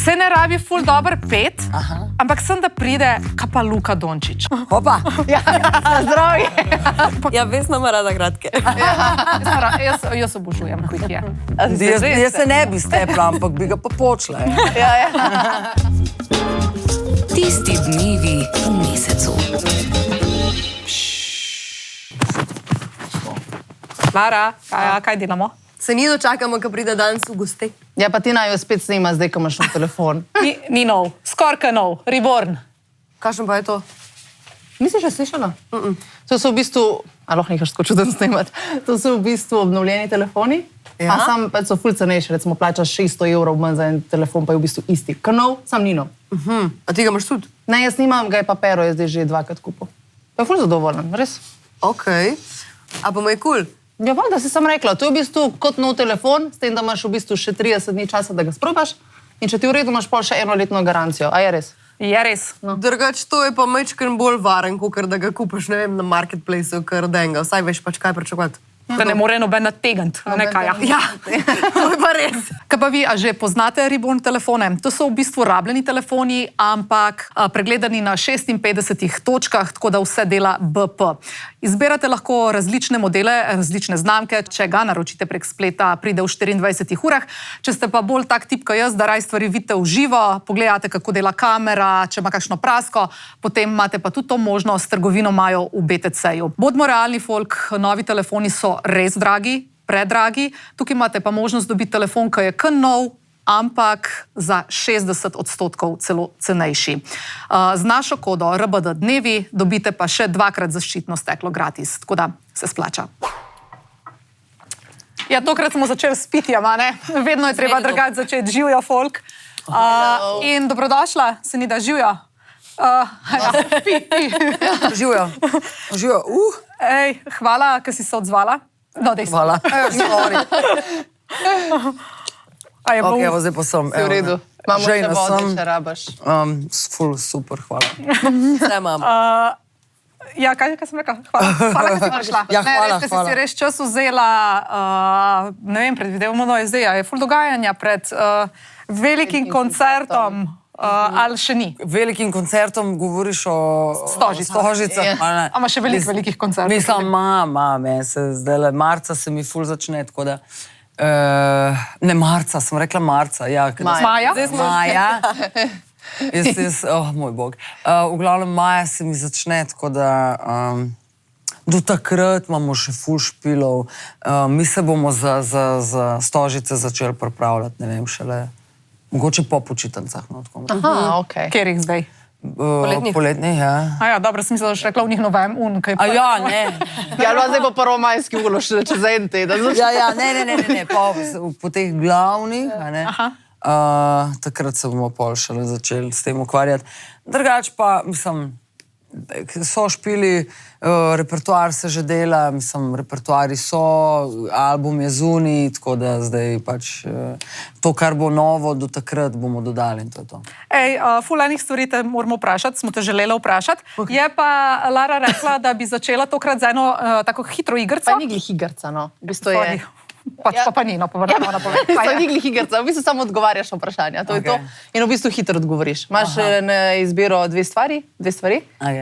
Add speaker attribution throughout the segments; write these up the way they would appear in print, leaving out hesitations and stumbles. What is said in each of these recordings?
Speaker 1: Se ne rabi ful dober pet, ampak sem, da pride kapa Luka Dončić.
Speaker 2: Opa!
Speaker 3: Ja, zdravje.
Speaker 4: Ja, Vesna ima rada kratke.
Speaker 1: Jaz obožujem, ko jih je.
Speaker 2: Jaz se ne bi stepla, ampak bi ga pa počela.
Speaker 5: Tisti dnevi v mesecu.
Speaker 1: Lara, kaj delamo?
Speaker 4: Se ni dočakamo, ko pride danes v gosti.
Speaker 3: Ja, pa ti naj jo spet snima, zdaj, ko imaš na telefon.
Speaker 1: Ni nov, skorka nov, Reborn.
Speaker 4: Kakšen pa je to?
Speaker 3: Nisi še slišala? To so v bistvu, lahko nekaj tako čuden snimati, to so v bistvu obnovljeni telefoni, a sam pa so ful cenejši, recimo plačaš 600 evrov manj za en telefon, pa je v bistvu isti. Kar nov, sam ni nov.
Speaker 4: A ti ga imaš tudi?
Speaker 3: Ne, jaz nimam, ga je pa Pero, jaz zdaj že 2krat kupil. Pa je ful zadovoljen, res.
Speaker 4: Ok. A pa mu je kul?
Speaker 3: Ja, da si sam rekla, to je v bistvu kot nov telefon, s tem, da imaš v bistvu še 30 dni časa, da ga sprobaš in če ti v redu, imaš pol še enoletno garancijo. A je res?
Speaker 1: Je res.
Speaker 4: Drugač, to je pa majčken bolj varen, kot da ga kupiš, ne vem, na marketplaceu, kar denga. Vsaj veš pač, kaj pričakovati.
Speaker 1: Da ne more noben nategniti.
Speaker 4: Ja, to je pa res.
Speaker 1: Kaj pa vi, a že poznate Reborn telefone? To so v bistvu rabljeni telefoni, ampak pregledani na 56 točkah, tako da vse dela BP. Izberate lahko različne modele, različne znamke, če ga naročite prek spleta, pride v 24 urah. Če ste pa bolj tak tip, kot jaz, da raj stvari vidite v živo, pogledate, kako dela kamera, če ima kakšno prasko, potem imate pa tudi to možnost, trgovino imajo v BTC-ju. Bodimo realni, folk, novi telefoni so res dragi, predragi. Tukaj imate pa možnost dobiti telefon, ki je kar nov, ampak za 60% celo cenejši. Z našo kodo RBD dnevi dobite pa še 2krat zaščitno steklo gratis, tako da se splača. Ja, tokrat smo začeli s pitjem, a ne? Vedno je treba drugače začeti. Živjo, folk. In dobrodošla, se ni da živjo.
Speaker 2: Živjo. Živjo.
Speaker 1: Ej, hvala, ker si se odzvala. No, dej se.
Speaker 2: Hvala. Sorry.
Speaker 1: Ok,
Speaker 2: evo, zdaj pa sem.
Speaker 3: Si v redu. Imamo še
Speaker 2: Žejna
Speaker 3: vode,
Speaker 2: sem.
Speaker 3: če rabaš.
Speaker 2: Ful, super, hvala.
Speaker 4: Vse imam.
Speaker 1: Ja, kaj sem rekla? Hvala, ker si prišla.
Speaker 2: Ja, hvala,
Speaker 1: ne, res, si res čas vzela, ne vem, predvidevamo nove zdaj, je ful dogajanja pred velikim koncertom. Ali še ni?
Speaker 2: Velikim koncertom govoriš o Stožicah.
Speaker 1: A ima še velikih koncertov?
Speaker 2: Mislim, zdaj marca se mi ful začne, tako da... Ne, marca, sem rekla marca.
Speaker 1: Maja?
Speaker 2: Maja. Moj bog. V glavnem maja se mi začne, tako da... Do takrat imamo še ful špilov. Mi se bomo za Stožice začeli pripravljati, ne vem, šele... Mogoče po počitancah.
Speaker 3: Aha, ok.
Speaker 1: Kjer jih zdaj?
Speaker 2: Poletnih, ja.
Speaker 1: Ja, dobro, sem mislila, da še rekla v njih novem.
Speaker 2: Ja, ne.
Speaker 3: Ja, zdaj bo prvo majski ulo še čez en teden.
Speaker 2: Ja, ne, po teh glavnih, takrat se bomo pol šele začeli s tem ukvarjati. Drugač pa, mislim, so špili, repertoar se že dela, mislim, repertoari so, album je zunaj, tako da zdaj pač to, kar bo novo, do takrat bomo dodali in to je to.
Speaker 1: Ej, ful enih stvari te moramo vprašati, smo te želeli vprašati. Je pa Lara rekla, da bi začela tokrat z eno tako hitro igrco.
Speaker 3: Pa ni glih igrca, no. V bistvu je...
Speaker 1: Pa ni, no, povrnemo na poved.
Speaker 3: To ni glih igrca, v bistvu samo odgovarjaš na vprašanja, to je to. In v bistvu hitro odgovoriš. Imaš na izbiro dve stvari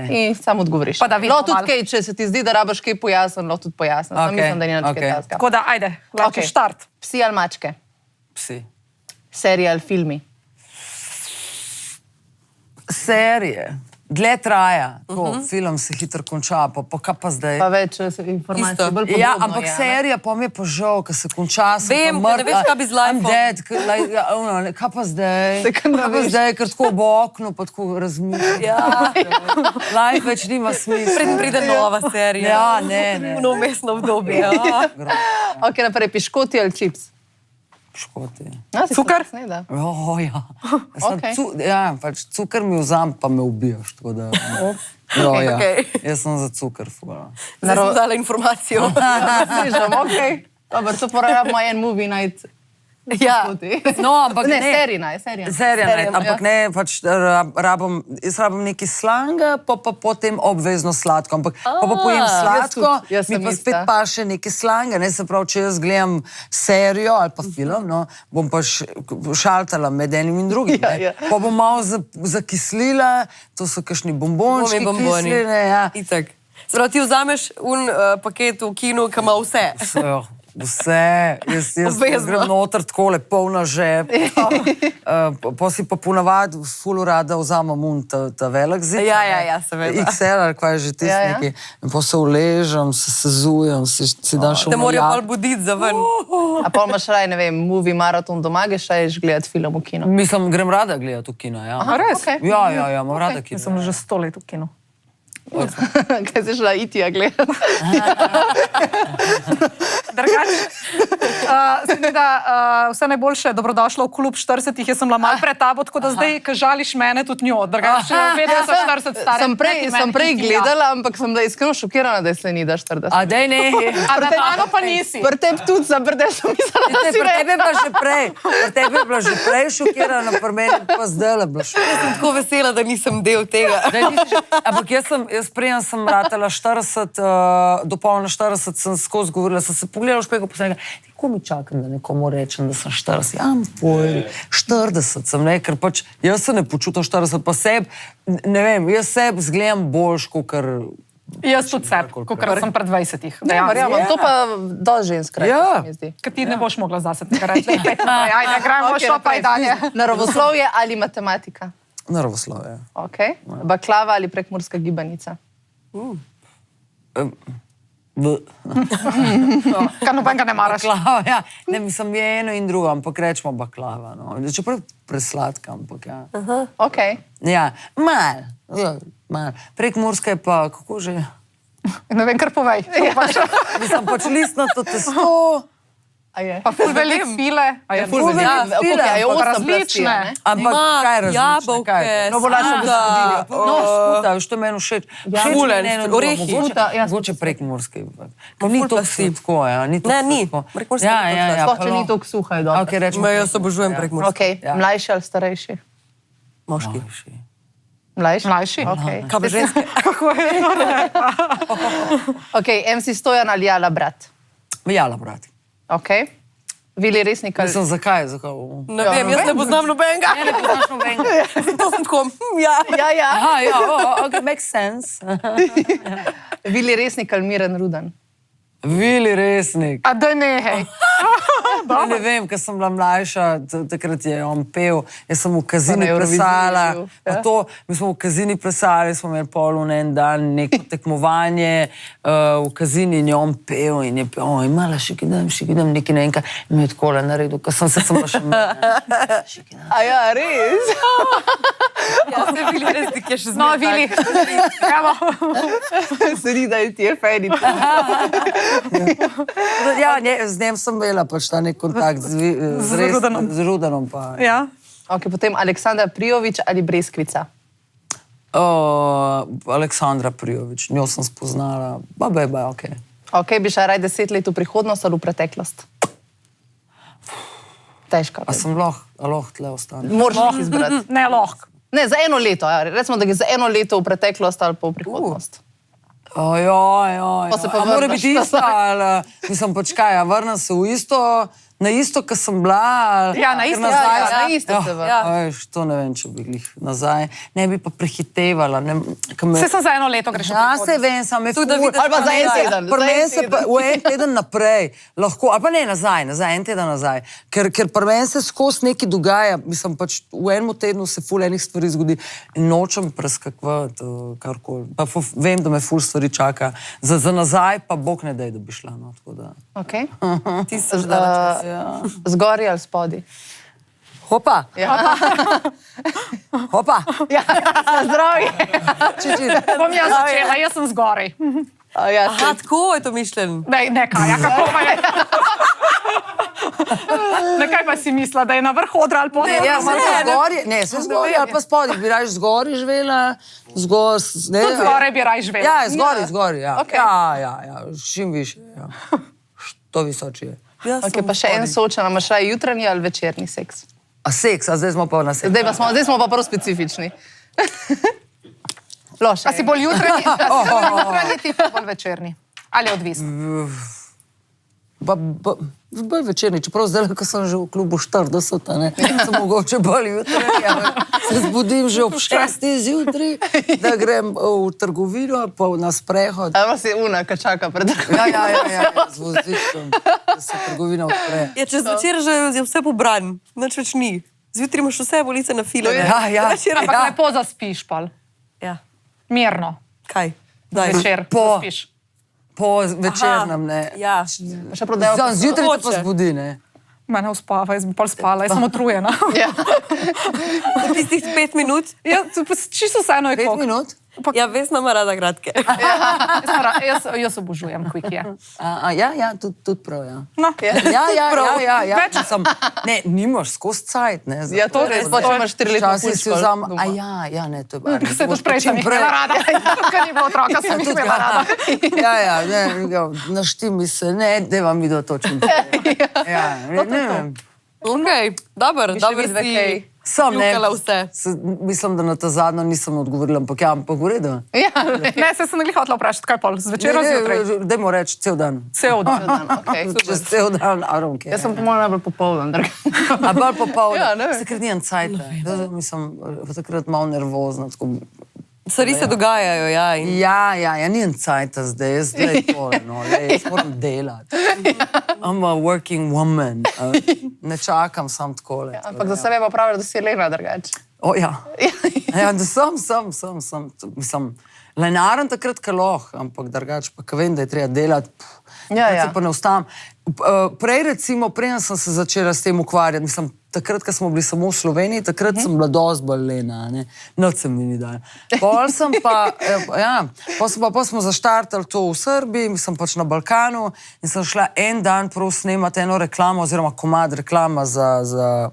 Speaker 3: in samo odgovoriš. No, tudi kaj, če se ti zdi, da rabaš kaj pojasniti, lahko tudi pojasniš. Mislim, da ni nič kaj taskega.
Speaker 1: Tako da, ajde, lahko štart.
Speaker 3: Psi ali mačke?
Speaker 2: Psi.
Speaker 3: Serije ali filmi?
Speaker 2: Serije. Dlje traja, film se hitro konča, pa kaj pa zdaj?
Speaker 3: Pa več informacij, bolj podobno.
Speaker 2: Ja, ampak serija pa mi je pa žal, ker se konča,
Speaker 4: Vem, ne veš, kaj bi z lifeom.
Speaker 2: I'm dead, kaj pa zdaj? Kaj pa zdaj, ker tako v oknu, pa tako razmišljam. Life več nima smisla.
Speaker 4: Preden pride nova serija.
Speaker 2: Ja, ne.
Speaker 4: Vmesno obdobje.
Speaker 3: Ok, naprej, piškoti ali čips?
Speaker 2: Škoti.
Speaker 1: Cukor?
Speaker 2: Ja. Ja, pač cukor mi vzam, pa me ubijaš, tako da... Jaz sem za cukor.
Speaker 4: Zdaj sem dala informacijo.
Speaker 3: Slišam, ok. Dobar, to porabimo en movie night
Speaker 4: Ja.
Speaker 2: No, ampak
Speaker 3: Ne,
Speaker 2: ne.
Speaker 3: serija.
Speaker 2: Serija, ampak ne, pač jaz rabim neki slanga, pa potem obvezno sladko. Ampak pa pojem sladko,
Speaker 3: jaz
Speaker 2: mi
Speaker 3: sem
Speaker 2: pa
Speaker 3: ista.
Speaker 2: spet paše neki slanga. Ne, se pravi, če jaz gledam serijo ali pa film, no, bom pa šaltala med enim in drugim.
Speaker 3: Ja.
Speaker 2: Pa bom malo zakislila, to so kakšni bombončki kisline. Ja.
Speaker 4: Itak. Zdaj, ti vzameš paket v kinu, ki ima vse.
Speaker 2: Vse, jaz grem noter takole, polna žep. Pa si pa ponavadi ful rada vzamem ta velik zid.
Speaker 4: Ja, seveda.
Speaker 2: XL, ali kaj je že tisti neki. In pa se uležem, se sezujem, si dam še
Speaker 4: Te morajo bolj buditi za ven.
Speaker 3: A pa imaš raj, ne vem, movie maraton doma, greš raj gledati film v kinu.
Speaker 2: Mislim, grem rada gledati v kino, ja.
Speaker 3: Aha, res? Okay.
Speaker 2: Ja, imam rada kino.
Speaker 1: Sem že 100 let v kinu.
Speaker 3: Kaj si šla Itija gledati?
Speaker 1: Drugače, vse najboljše, dobrodošla v klub 40. Jaz sem bila malo pred tabo, tako da zdaj, ko žališ mene, tudi njo. Drugače, vedela sem 40 stare.
Speaker 3: Sem prej gledala, ampak sem bila iskreno šokirana, da se ni da 40.
Speaker 2: A dej ne.
Speaker 1: A da mano pa nisi.
Speaker 3: Pri tebi tudi sem, pri tebi sem mislila, da si
Speaker 2: Pri tebi je bila že prej. Pri tebi je bila že prej šokirana, pri meni pa zdaj je bila šokirana.
Speaker 4: Jaz sem tako vesela, da nisem del tega.
Speaker 2: Ampak jaz preden sem ratala 40, do polna 40, sem skozi govorila, sem se pogledala v špeko, pa sem rekla, kako mi čakam, da nekomu rečem, da sem 40. Ja, pojdi, 40 sem, ne, ker pač jaz se ne počutim 40, pa sebi, ne vem, jaz sebi zgledam boljš, kakor...
Speaker 1: Jaz tudi seb, kakor sem pred 20.
Speaker 3: Verjamem, to pa dosti žensk reče, se mi zdi.
Speaker 1: Ker ti ne boš mogla zase tega reči. Ajde, gremo šopaj dalje.
Speaker 3: Naravoslovje ali matematika?
Speaker 2: Naravoslovje.
Speaker 3: Ok. Baklava ali prekmurska gibanica?
Speaker 1: Kar nobenega ne maraš.
Speaker 2: Baklava, ja. Ne, mislim, je eno in drugo, ampak rečemo baklava, no. Čeprav presladka, ampak ja.
Speaker 3: Ok.
Speaker 2: Ja, mal. Prekmurska je pa, kako že?
Speaker 1: Ne vem, kar povej.
Speaker 2: Mislim, pač listnato testo.
Speaker 1: Pa ful velik file.
Speaker 2: Ful velik file,
Speaker 3: je
Speaker 2: ampak
Speaker 1: različne.
Speaker 2: Ampak kaj različne?
Speaker 4: Jabolke,
Speaker 2: No, bo lažje gospodinja. No, skuta, što meni všeč.
Speaker 4: Fulen, orehi.
Speaker 2: Mogoče prekmurske. Ni to sladko, ja.
Speaker 4: Ne, ni. Prekmurska je
Speaker 3: Sploh, če ni toliko suha, je dobro.
Speaker 2: Ok, rečemo.
Speaker 4: Jaz obožujem prekmursko.
Speaker 3: Ok, mlajši ali starejši?
Speaker 4: Moški.
Speaker 3: Mlajši? Ok.
Speaker 4: Kaj pa ženske?
Speaker 1: Kako je to rekla?
Speaker 3: Ok, MC Stojan ali Jala brat?
Speaker 2: Jala, brati.
Speaker 3: Ok. Vili Resnik ali...
Speaker 2: Mislim, zakaj?
Speaker 4: Ne vem, jaz ne poznam nobenega.
Speaker 2: Ne poznaš nobenega.
Speaker 4: To sem tako, ja.
Speaker 3: Ja.
Speaker 2: Aha, ja, ok, makes sense.
Speaker 3: Vili Resnik ali Miran Rudan?
Speaker 2: Vili Resnik.
Speaker 1: A da ne, hej.
Speaker 2: Ne vem, ker sem bila mlajša, takrat je on pel, jaz sem v Kazini
Speaker 3: Pa na Evroviziji
Speaker 2: plesala.
Speaker 3: je bil, ja.
Speaker 2: Pa to, mi smo v Kazini plesali, smo imeli pol v en dan neko tekmovanje v Kazini in je on pel in je pel, oj, mala, šikidam, neki ne enka, in mi je takole naredil, ker sem bila še
Speaker 3: A ja, res?
Speaker 4: Ja, se Vili Resnik je še
Speaker 1: No,
Speaker 4: zmeraj.
Speaker 1: Vili. Bravo.
Speaker 3: Se ni, da ti je fejni.
Speaker 2: Ja, z njem sem imela pač ta nek kontakt z Rudanom. Pa.
Speaker 1: Ja.
Speaker 3: Ok, potem Aleksandra Prijovič ali Breskvica?
Speaker 2: Aleksandra Prijovič, njo sem spoznala, beba, ok.
Speaker 3: Ok, bi šla raj 10 let v prihodnost ali v preteklost? Težko.
Speaker 2: A sem lahko tle ostane?
Speaker 3: Moraš izbrati.
Speaker 1: Ne, lahko.
Speaker 3: Ne, za eno leto, ja. Recimo, da je za eno leto v preteklost ali pa v prihodnost.
Speaker 2: Pa
Speaker 3: se pa
Speaker 2: mora
Speaker 3: vrneš
Speaker 2: biti isto, ali mislim pač kaj, vrnem se v isto, na isto, kar sem bila.
Speaker 1: Ja, na isto,
Speaker 2: nazaj.
Speaker 3: ja, na isto se vrnem.
Speaker 2: Veš, to ne vem, če bi jih nazaj. Ne bi pa prehitevala.
Speaker 1: Vse sem za eno leto greš.
Speaker 2: Ja, se vem, sam je ful.
Speaker 3: Ali pa za en teden.
Speaker 2: Pri meni se pa v en teden naprej lahko, ali pa ne nazaj, en teden nazaj. Ker pri meni se skozi nekaj dogaja, mislim pač v enem tednu se ful enih stvari zgodi in nočem preskakovati karkoli. Pa vem, da me ful stvari čaka. Za nazaj pa Bog ne daj, da bi šla. No, tako da.
Speaker 3: Ok.
Speaker 4: Ti si že dala čas.
Speaker 3: Zgori ali spodi?
Speaker 2: Hopa!
Speaker 3: Ja.
Speaker 2: Hopa!
Speaker 3: Ja, zdravje.
Speaker 1: Bom jaz začela, jaz sem zgoraj.
Speaker 3: Ja,
Speaker 4: Aha, tako je to mišljen.
Speaker 1: Ne, kaj, ja, kako pa je? Nekaj pa si mislila, da je na vrhu odra ali podra?
Speaker 2: Ne, sem zgori ali pa spodi. Bi raje zgori živela,
Speaker 1: Tudi zgoraj bi raj živela.
Speaker 2: Ja, zgori, ja.
Speaker 3: Ok.
Speaker 2: Ja, čim više. Ja. To visoče je.
Speaker 4: Jaz
Speaker 3: Okay,
Speaker 4: sem
Speaker 3: pa še en
Speaker 4: spodaj.
Speaker 3: soočen, imaš raje jutranji ali večerni seks?
Speaker 2: A seks, a zdaj smo pa na seks.
Speaker 3: Zdaj smo pa prav specifični. Loše.
Speaker 1: A si bolj jutranji tip, ali bolj večerni? Ali odvisno?
Speaker 2: Bolj večerni, čeprav zdaj, ko sem že v klubu 40, ne, sem mogoče bolj jutranji, ampak se zbudim že ob 6 zjutraj, da grem v trgovino, pa na sprehod.
Speaker 3: Ali si una, ki čaka pred trgovinom?
Speaker 2: Ja, z vozičkom, da se trgovina odpre.
Speaker 4: Ja, čez večer že je vse pobran, nič več ni. Zjutraj imaš vse bolice na file.
Speaker 2: Ja.
Speaker 1: Ampak lepo zaspiš, pol.
Speaker 4: Ja.
Speaker 1: Mirno.
Speaker 4: Kaj? Daj.
Speaker 1: Večer
Speaker 2: Po-
Speaker 1: zaspiš.
Speaker 2: Po večernem, ne.
Speaker 4: Ja.
Speaker 3: Še prodajo.
Speaker 2: Zjutraj te pa
Speaker 4: Mogoče.
Speaker 2: zbudi, ne.
Speaker 1: Mene uspava, jaz bi pol spala, jaz sem utrujena.
Speaker 3: Ja.
Speaker 4: Za tistih 5 minut.
Speaker 1: Ja, čisto vseeno je
Speaker 2: 5
Speaker 1: koliko.
Speaker 2: minut?
Speaker 4: Ja, Vesna ima rada kratke.
Speaker 1: Jaz obožujem kvik je.
Speaker 2: Ja, tudi prav, ja.
Speaker 1: No,
Speaker 2: Ja.
Speaker 1: Več-
Speaker 2: Ne, nimaš skozi cajt, ne.
Speaker 3: Ja, to res, pa če imaš 4 leta
Speaker 2: Včasih si vzam, ne, to je bar.
Speaker 1: Se tudi prej sem jih imela rada. Ker ni bilo otroka, sem jih imela rada.
Speaker 2: Našti mi se, ne, da vam videl točno. Ja, ne.
Speaker 4: Okay. Dobar
Speaker 3: Bi še vidve kaj.
Speaker 4: si
Speaker 2: Sam ne.
Speaker 4: jukala vse.
Speaker 2: Mislim, da na ta zadnjo nisem odgovorila, ampak v redu.
Speaker 3: Ja,
Speaker 1: Ne, se sem nekaj hotela vprašati, kaj pol, zvečer ali zjutraj?
Speaker 2: Dajmo reči cel dan.
Speaker 1: Cel dan.
Speaker 3: okay,
Speaker 2: Čez
Speaker 3: super.
Speaker 2: cel dan, aronke.
Speaker 3: Jaz sem po mojem najbolj popoldan.
Speaker 2: A bolj popoldne.
Speaker 3: Ja, ne vem.
Speaker 2: Takrat nijem cajta. Mislim, takrat malo nervozna. Tako.
Speaker 4: Stvari se dogajajo, ja. In
Speaker 2: Ja, nijem cajta zdaj, jaz zdaj tole, no, jaz moram delati. I'm a working woman. Ne čakam sam takole.
Speaker 3: Ampak za sebe pa pravijo, da si lena drugače.
Speaker 2: O, ja. Ja, da sem. Mislim, lenaren takrat, ko lahko, ampak drugače pa, ko vem, da je treba delati, takrat se pa ne ustavim. Prej recimo, preden sem se začela s tem ukvarjati, mislim, takrat, ko smo bili samo v Sloveniji, takrat sem bila dosti bolj lena, ne. Noč se mi ni dal. Pol sem pa, pol smo zaštartali to v Srbiji, mislim pač na Balkanu in sem šla en dan prav snemati eno reklamo oziroma komad reklama za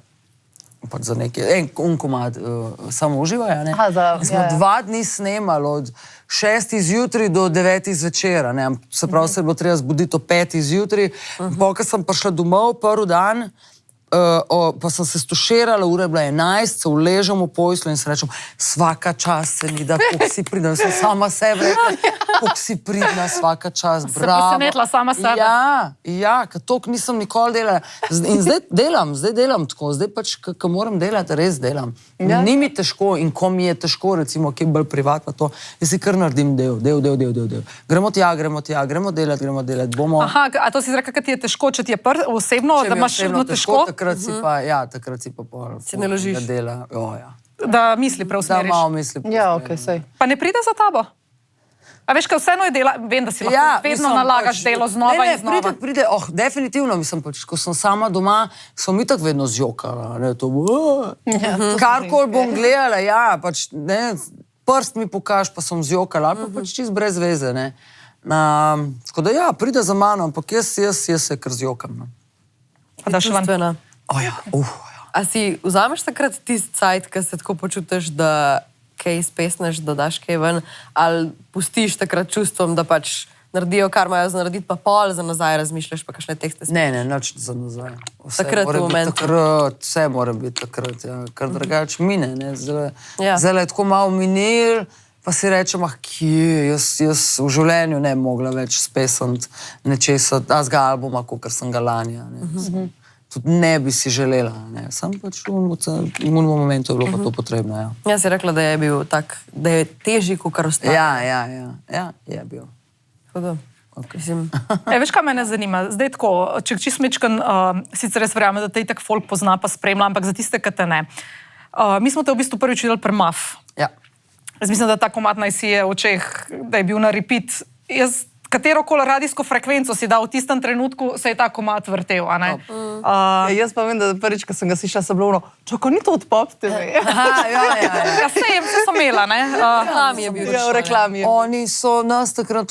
Speaker 2: pač za neki, en komad samo uživajo, ne. In smo 2 dni snemali od 6 zjutraj do 9 zvečera, ne. Se pravi, se je bilo treba zbuditi o 5 zjutraj. Pol, ko sem prišla domov prvi dan, pa sem se stuširala, ura je bila 11, se uležem v poslu in se rečem, svaka čast se mi da, koliko si pridna. Sem sama sebe rekla, koliko si pridna, svaka čast, bravo.
Speaker 1: presenetila sama sebe.
Speaker 2: Ja, ker toliko nisem nikoli delala. In zdaj delam tako, zdaj pač, ko moram delati, res delam. Ni mi težko in ko mi je težko, recimo, ki je bolj privatno to, jaz si kar naredim del. Gremo tja, gremo delati, bomo...
Speaker 1: Aha, a to si zreka, kad ti je težko, če ti je osebno, da imaš težko,
Speaker 2: takrat si pa pol.
Speaker 4: Se ne ložiš.
Speaker 2: Dela, ja.
Speaker 1: da misli
Speaker 2: Da
Speaker 1: preusmeriš.
Speaker 2: malo misli.
Speaker 3: Ja, ok, sej.
Speaker 1: Pa ne pride za tabo? A veš, kaj vseeno je dela, vem, da si lahko vedno nalagaš delo znova in znova.
Speaker 2: Pride, definitivno, mislim pač, ko sem sama doma, sem itak vedno zjokala, ne, to bo, karkoli bom gledala, ja, pač, ne, prst mi pokaž, pa sem zjokala, ali pa pač čist brez veze, ne. Tako da ja, pride za mano, ampak jaz se kar zjokam, no.
Speaker 1: Pa daš ven.
Speaker 4: čustvena.
Speaker 2: Ja.
Speaker 4: A si vzameš takrat tisti cajt, ko se tako počutiš, da kaj spesneš, da daš kaj ven, ali pustiš takrat čustvom, da pač naredijo, kar imajo za narediti, pa pol za nazaj razmišljaš, pa kakšne tekste spet.
Speaker 2: Ne, nič za nazaj.
Speaker 4: Takrat v momentu.
Speaker 2: Vse mora biti takrat, ja, kar drugače mine, ne.
Speaker 4: Ja.
Speaker 2: Zdaj je tako malo minil, pa si rečem, kje, jaz v življenju ne bi mogla več spesniti nečesa, azga albuma, kakor sem ga lani, ne. Tudi ne bi si želela, ne. Sam pač v unem momentu je bilo pa to potrebno, ja.
Speaker 4: Jaz si rekla, da je bil tak, da je težji, kot kar ostane.
Speaker 2: Ja, je bil.
Speaker 4: Tako da, mislim,
Speaker 1: Veš, kaj mene zanima? Zdaj tako, če čist mečkan, sicer res verjamem, da te itak folk pozna pa spremlja, ampak za tiste, ki te ne. Mi smo te v bistvu prvič videli pri MAF.
Speaker 2: Ja.
Speaker 1: Jaz mislim, da ta komad naj si je v očeh, da je bil na repeat. Jaz, katerokoli radijsko frekvenco si dal v tistem trenutku, se je ta komad vrtel, a ne?
Speaker 3: Jaz pa vem, da prvič, ko sem ga slišala, sem bila ono, čakaj, ni to od Pop TV?
Speaker 1: Ja, se sem imela, ne?
Speaker 4: reklami je bil.
Speaker 3: Ja, v reklami.
Speaker 2: Oni so nas takrat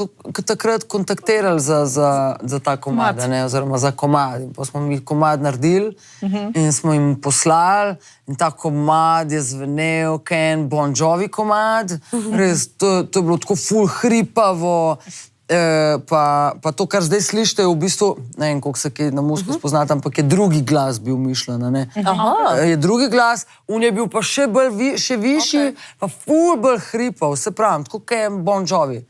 Speaker 2: kontaktirali za ta komad, ne, oziroma za komad. In pa smo mi komad naredili in smo jim poslali in ta komad je zvenel, Bon Jovi komad, res, to je bilo tako ful hripavo, pa to, kar zdaj slišite, je v bistvu, ne vem, koliko se kaj na musko spoznate, ampak je drugi glas bil mišljen, ne? Je drugi glas, on je bil pa še višji, pa ful bolj hripav, se pravim, tako kot je Bon Jovi.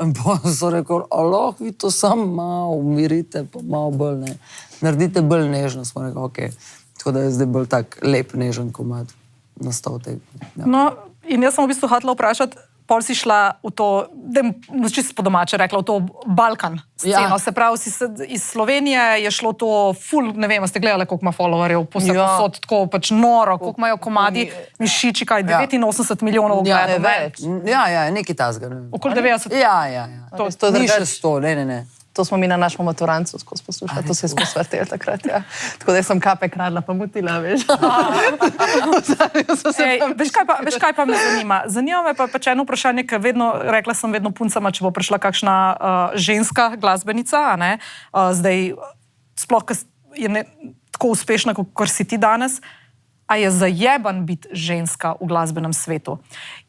Speaker 2: In pa so rekel, aloh, vi to sam malo umirite, pa malo bolj, ne. Naredite bolj nežno, smo rekli, okej. Tako da je zdaj bolj tak lep, nežen komad nastal tega.
Speaker 1: No, in jaz sem v bistvu hotela vprašati, pol si šla v to, da bom čisto po domače rekla, v to Balkan sceno. Se pravi, iz Slovenije je šlo to ful, ne vem, ste gledali, koliko ima followerjev, posod tako pač noro, koliko imajo komadi, mišiči, kaj, 89 milijonov ogledov.
Speaker 2: Ja, nekaj tazga.
Speaker 1: Okoli 90.
Speaker 2: Ja. Ni še 100, ne.
Speaker 3: To smo mi na našem maturancu skozi poslušali, to se smo svrteli takrat, ja. Tako da sem kape kradla, pa mutila, veš.
Speaker 1: Veš kaj pa me zanima? Zanima me pa pač eno vprašanje, ker rekla sem vedno puncama, če bo prišla kakšna ženska glasbenica, a ne? Zdaj, sploh, ker je tako uspešna, kot si ti danes, a je zajeban biti ženska v glasbenem svetu.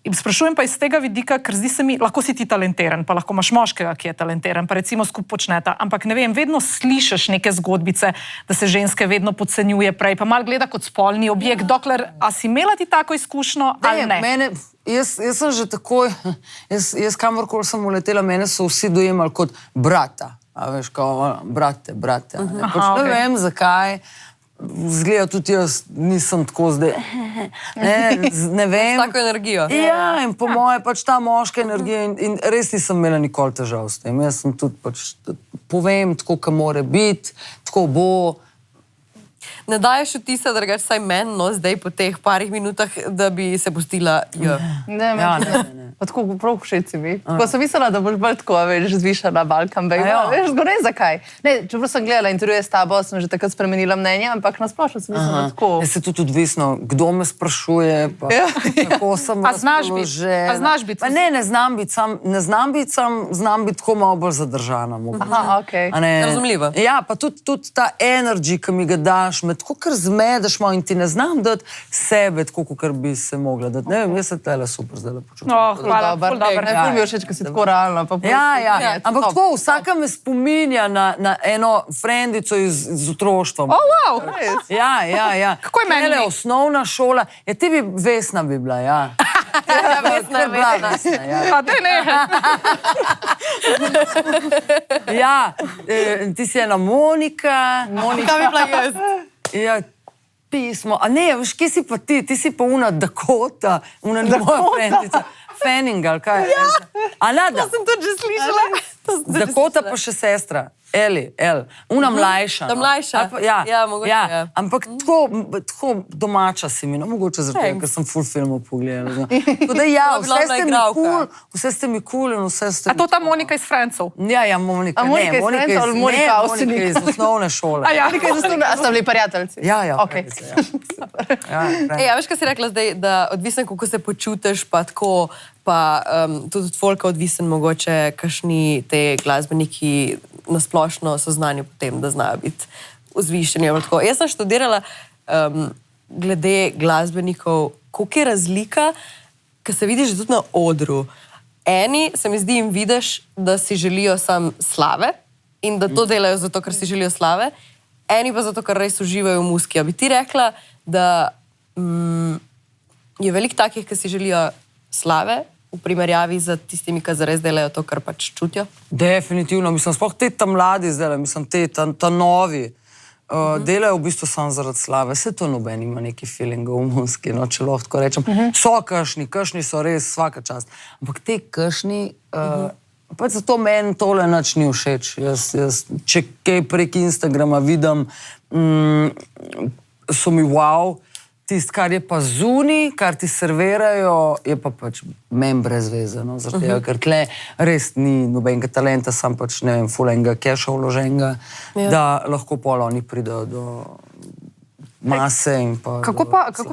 Speaker 1: In sprašujem pa iz tega vidika, ker zdi se mi, lahko si ti talentiran, pa lahko imaš moškega, ki je talentiran, pa recimo skupaj počneta, ampak ne vem, vedno slišiš neke zgodbice, da se ženske vedno podcenjuje prej, pa mal gleda kot spolni objekt, dokler, a si imela ti tako izkušnjo ali ne?
Speaker 2: Jaz sem že takoj, jaz kamorkoli sem uletela, mene so vsi dojemali kot brata, a veš, kao, brate, ne vem, zakaj. Zgleda tudi jaz, nisem tako zdaj, ne vem.
Speaker 4: S tako energijo.
Speaker 2: Ja, in po moje pač ta moška energija in res nisem imela nikoli težav s tem. Jaz sem tudi pač, povem tako, kot mora biti, tako bo.
Speaker 4: Ne daješ vtisa, drugače vsaj meni, no, zdaj po teh parih minutah, da bi se pustila
Speaker 3: Ne. Pa tako prav všeč mi. Ko sem mislila, da boš bolj tako, veš, zvišala Balkan, veš, zgoraj zakaj. Ne, čeprav sem gledala intervjuje s tabo, sem že takrat spremenila mnenje, ampak nasplošno sem mislila tako.
Speaker 2: Jaz se tudi odvisno, kdo me sprašuje, pa kako sem razpoložena.
Speaker 1: A znaš biti?
Speaker 2: Pa ne znam biti sam, znam biti tako malo bolj zadržana.
Speaker 3: Okej.
Speaker 4: Razumljivo.
Speaker 2: Ja, pa tudi ta energy, ki mi ga daš, me tako kar zmedeš malo in ti ne znam dati sebe, tako kot bi se mogla dati. Ne vem, jaz se tele super zdaj počutim.
Speaker 3: Hvala, ful mi je všeč, ko si tako realna.
Speaker 2: Ja, ampak tako, vsaka me spominja na eno frendico iz otroštva.
Speaker 1: Wow!
Speaker 2: Ja.
Speaker 1: Kako je meni?
Speaker 2: Tele osnovna šola, ja, ti bi Vesna bi bila, ja.
Speaker 4: Vesna.
Speaker 1: A daj ne.
Speaker 2: Ja, ti si ena Monika.
Speaker 4: Kaj bi bila jaz?
Speaker 2: Ja, pismo. A ne, veš, kje si pa ti? Ti si pa una Dakota, una moja frendica. Fanning, ali kaj? Ja,
Speaker 4: to sem tudi že slišala.
Speaker 2: Dakota pa še sestra. Una mlajša.
Speaker 4: Ta mlajša. Ja, mogoče, ja.
Speaker 2: Ampak tako domača si mi, no mogoče zato, ker sem ful filmov pogledala. Tako da ja, vse ste mi cool in vse ste mi...
Speaker 1: A to ta Monika iz Francov?
Speaker 2: Ja, Monika.
Speaker 3: A Monika iz Francov ali Monika Avsenik?
Speaker 2: Monika iz osnovne šole.
Speaker 3: A sta bili prijateljci?
Speaker 2: Ja.
Speaker 3: Okej.
Speaker 4: Ja, veš, kaj si rekla zdaj, da odvisen, kako se počutiš, pa tako, pa tudi od folka odvisen mogoče, kakšni te glasbeniki nasplošno so znani po tem, da znajo biti vzvišeni. Jaz sem študirala glede glasbenikov, koliko je razlika, ko se vidiš tudi na odru. Eni, se mi zdi, jim vidiš, da si želijo sam slave in da to delajo zato, ker si želijo slave. Eni pa zato, ker res uživajo v muziki. A bi ti rekla, da je veliko takih, ki si želijo slave v primerjavi z tistimi, ki zares delajo to, kar pač čutijo?
Speaker 2: Definitivno. Mislim, sploh te ta mladi zdaj, mislim, ta novi delajo v bistvu samo zaradi slave. Vse to noben ima neki feelingov v muziki, no, če lahko tako rečem. So kakšni so res svaka čast. Ampak te kakšni, pač zato meni tole nič ni všeč. Jaz, če kaj prek Instagrama vidim, so mi wow. Tisto, kar je pa zunaj, kar ti servirajo, je pa pač meni brez veze, no, zaradi tega, ker tle res ni nobenega talenta, sam pač, ne vem, fulenga keša vloženega, da lahko pol oni pridejo do mase in pa...
Speaker 1: Kako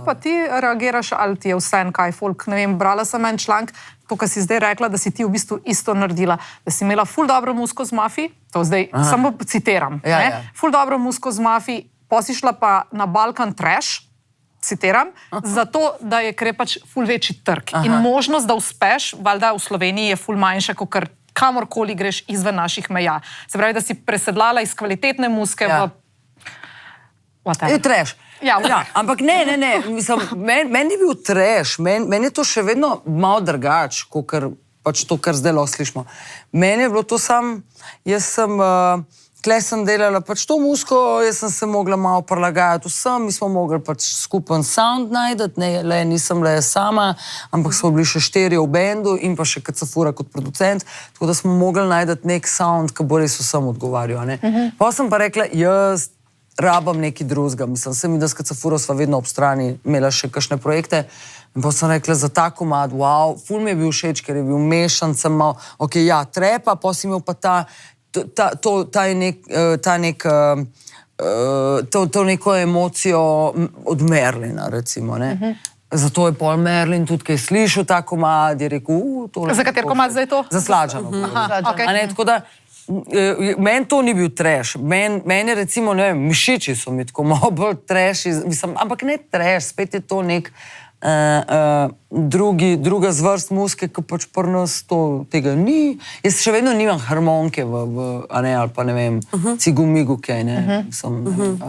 Speaker 1: pa ti reagiraš, ali ti je vseeno kaj folk? Ne vem, brala sem en članek, to, kar si zdaj rekla, da si ti v bistvu isto naredila, da si imela ful dobro muziko z Mafi, to zdaj samo citiram, ful dobro muziko z Mafi, posišla pa na Balkan trash, citiram, zato, da je pač ful večji trg. In možnost, da uspeš, valjda v Sloveniji je ful manjša, kot kamorkoli greš izven naših meja. Se pravi, da si presedlala iz kvalitetne muzike v...
Speaker 2: Je trash.
Speaker 1: Ja,
Speaker 2: ampak ne, mislim, meni je bil trash, meni je to še vedno malo drugače, kot pač to, kar zdaj lahko slišimo. Meni je bilo to jaz sem, tle sem delala pač to muziko, jaz sem se mogla malo prilagajati vsem, mi smo mogli pač skupen sound najdeti, nisem le sama, ampak smo bili še 4 v bendu in pa še Kacafura kot producent, tako da smo mogli najdeti nek sound, ki bo res vsem odgovarjal. Pa sem pa rekla, jaz rabam nekaj drugega. Mislim, se mi, da s Kacafuro sva vedno ob strani imela še kakšne projekte. In pa sem rekla, za ta komad, wow, ful mi je bil všeč, ker je bil mešan, sem mal, ok, ja, trepa, pa si imel pa to neko emocijo od Merlina, recimo, ne. Zato je pol Merlin tudi, kaj slišal ta komad, je rekel, to...
Speaker 1: Za kater komad zdaj to?
Speaker 2: Za Slađano. Tako da, meni to ni bil trash. Meni recimo, ne vem, mišiči so mi tako malo bolj trash, ampak ne trash, spet je to nek druga zvrst muzike, ki pač pri nas tega ni. Jaz še vedno nimam harmonike ali pa ne vem, cigu-migu kaj, ne.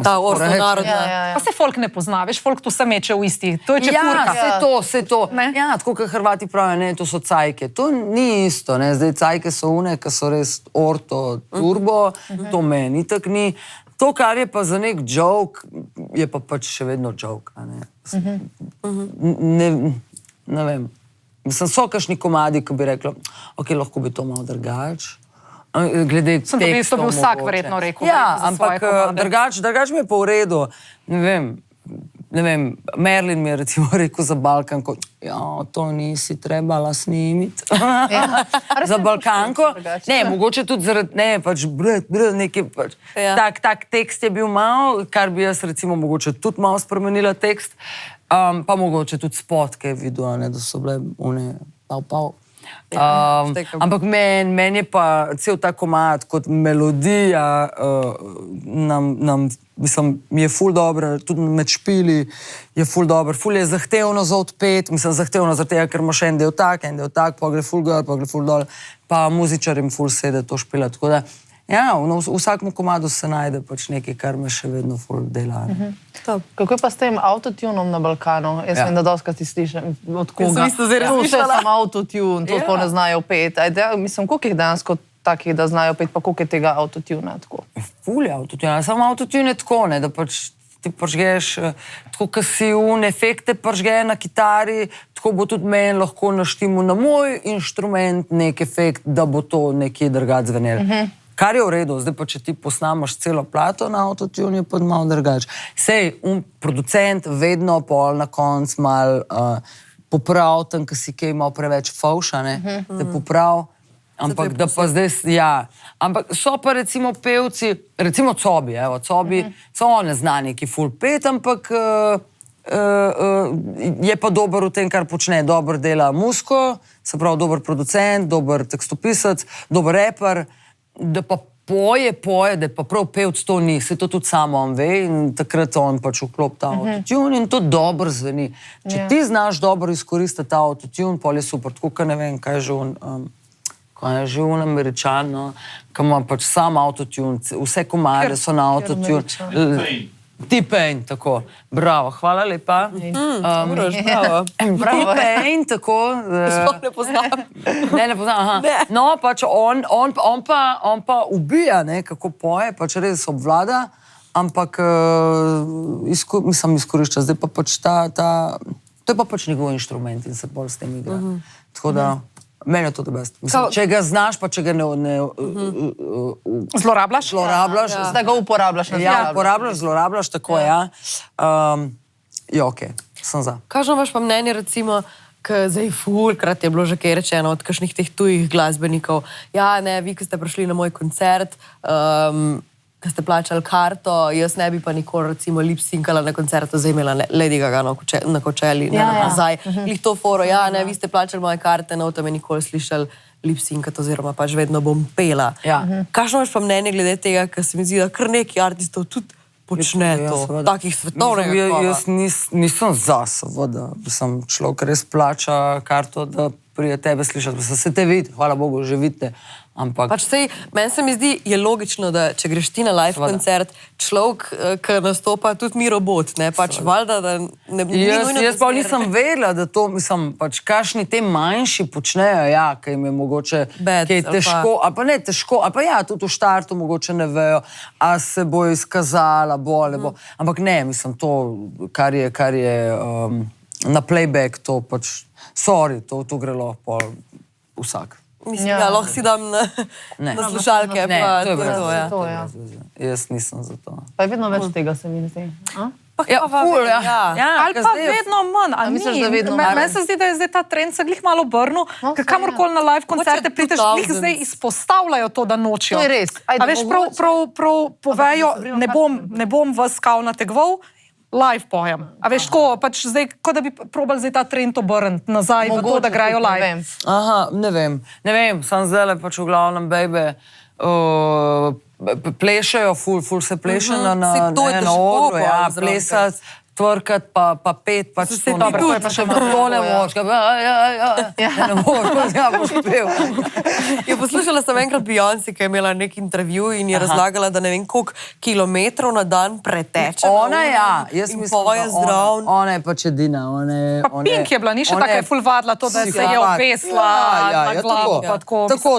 Speaker 4: Ta ortonarodna.
Speaker 1: Pa se folk ne pozna, veš, folk tu se meče v isti. To je čepurka.
Speaker 2: Ja, vse to. Ja, tako kot Hrvati pravijo, ne, to so cajke. To ni isto, ne. Zdaj cajke so une, ki so res orto, turbo, to meni tak ni. To, kar je pa za nek joke, je pa pač še vedno joke, ne. Ne vem. Mislim, so kakšni komadi, ki bi rekla, ok, lahko bi to malo drugače. Glede tekstov mogoče.
Speaker 1: To bi vsak verjetno rekel.
Speaker 2: Ja, ampak drugače mi je pa v redu. Ne vem, Merlin mi je recimo rekel za Balkanko, ja, to nisi trebala snimiti. Za Balkanko. Ne, mogoče tudi zaradi, ne, pač nekaj, pač. Tak tekst je bil malo, kar bi jaz recimo mogoče tudi malo spremenila tekst, pa mogoče tudi spot, ki je videl, ne, da so bile une pav. Ampak meni je pa cel ta komad kot melodija mi je ful dobro, tudi med špili je ful dobro, ful je zahtevno za odpet, mislim zahtevno zaradi tega, ker imaš en del tak, pa gre ful gor, pa gre ful dol, pa muzičarim ful sede to špila, tako da ja, v vsakem komadu se najde pač nekaj, kar me še vedno ful dela.
Speaker 3: Kako je pa s tem autotunom na Balkanu? Jaz vem, da doskrat ti slišam od koga.
Speaker 4: Jaz sem isto zdaj razmišljala.
Speaker 3: Vse sem autotune, to sploh ne znajo pet. Mislim, koliko jih dejansko takih, da znajo pet, pa koliko je tega autotuna?
Speaker 2: Ful je autotuna, samo autotune je tako, ne, da pač ti pržgeš, tako kot si efekte pržge na kitari, tako bo tudi meni lahko naštimu na moj inštrument nek efekt, da bo to nekje drugače zvenelo. Kar je v redu, zdaj pa če ti posnamaš celo plato na autotune, je pa malo drugače. Sej, producent vedno pol na konc mal poprav tam, ki si kaj malo preveč fauša, ne, da poprav, ampak da pa zdaj, ja. Ampak so pa recimo pevci, recimo Cobi, so one znani, ki ful pet, ampak je pa dober v tem, kar počne, dober dela muziko, se pravi dober producent, dober tekstopisec, dober reper, da pa poje, da pa prav pevc to ni, se to tudi samo on ve in takrat on pač vklop ta autotune in to dobro zveni. Če ti znaš dobro izkoristiti ta autotune, pol je super, tako ka ne vem, kaj je že on Američan, no, ki ima pač sam autotune, vse komade so na autotune. T-Pain, tako. Bravo, hvala lepa.
Speaker 4: Bravo.
Speaker 2: T-Pain, tako.
Speaker 4: Sploh ne poznam.
Speaker 2: Ne poznam, aha. No, pač on pa ubija, ne, kako poje, pač res obvlada, ampak mislim, izkorišča. Zdaj pa pač to je pa pač njegov inštrument in se bolj s tem igra. Tako da, meni je to the best. Mislim, če ga znaš, pa če ga ne
Speaker 1: zlorabljaš,
Speaker 3: da ga uporabljaš.
Speaker 2: Ja, zlorabljaš, tako ja. Ja, okej, sem za.
Speaker 4: Kakšno imaš pa mnenje, recimo, zdaj fulkrat je bilo že kaj rečeno od kakšnih teh tujih glasbenikov. Ja, ne, vi, ki ste prišli na moj koncert, ki ste plačali karto, jaz ne bi pa nikoli recimo lip-sinkala na koncertu, zdaj imela Lady Gaga na Coachelli, nazaj. Lih to foro, ja, ne, vi ste plačali moje karte, no, tam je nikoli slišali lip-sinkati oziroma pač vedno bom pela. Kakšno imaš pa mnenje glede tega, ker se mi zdi, da kar neki artistov tudi počne to, takih svetovnega
Speaker 2: Jaz nisem za, seveda. Človek res plača karto, da prije tebe slišati. Se te vidi, hvala Bogu, že vidite. Ampak...
Speaker 4: Pač sej, meni se mi zdi, je logično, da če greš ti na live koncert, človek, ki nastopa, tudi ni robot, ne? Pač valjda, da ne bi nujno...
Speaker 2: Jaz pa nisem vedela, da to, mislim, pač kakšni te manjši počnejo, ja, kaj jim je mogoče kaj težko, ali pa ne težko, ali pa ja, tudi v štartu mogoče ne vejo, a se bo izkazala, bo ali bo. Ampak ne, mislim, to, kar je na playback, to pač, sorry, to gre lahko vsak.
Speaker 4: Mislim, da lahko si dam na slušalke, pa to je to, ja.
Speaker 2: Jaz nisem za to.
Speaker 3: Pa je vedno več tega, se mi zdi.
Speaker 2: Ja, ful, ja.
Speaker 1: Ali pa vedno manj, a
Speaker 3: misliš, da vedno manj?
Speaker 1: Meni se zdi, da je zdaj ta trend se glih malo obrnil, ker kamorkoli na live koncerte prideš, glih zdaj izpostavljajo to, da nočijo.
Speaker 3: To je res.
Speaker 1: A veš, prav povejo, ne bom vas kao nategoval, live pojem. A veš, tako, pač zdaj, kot da bi probali zdaj ta trend obrniti nazaj v to, da grajo live.
Speaker 2: Aha, ne vem, sam zdaj pač v glavnem, bejbe, plešajo, ful se pleše na odru, ja, plesati, tvrkati, pa pet, pač to ne bo. To ne moš, ne moš, ja, boš pel.
Speaker 4: Poslušala sem enkrat Beyoncé, ki je imela nek intervju in je razlagala, da ne vem koliko kilometrov na dan preteče.
Speaker 2: Ona ja, jaz mislim,
Speaker 4: da
Speaker 2: ona je pač edina.
Speaker 1: Pa Pink je bila, ni še tako je ful vadila to, da se je obesla na glavo.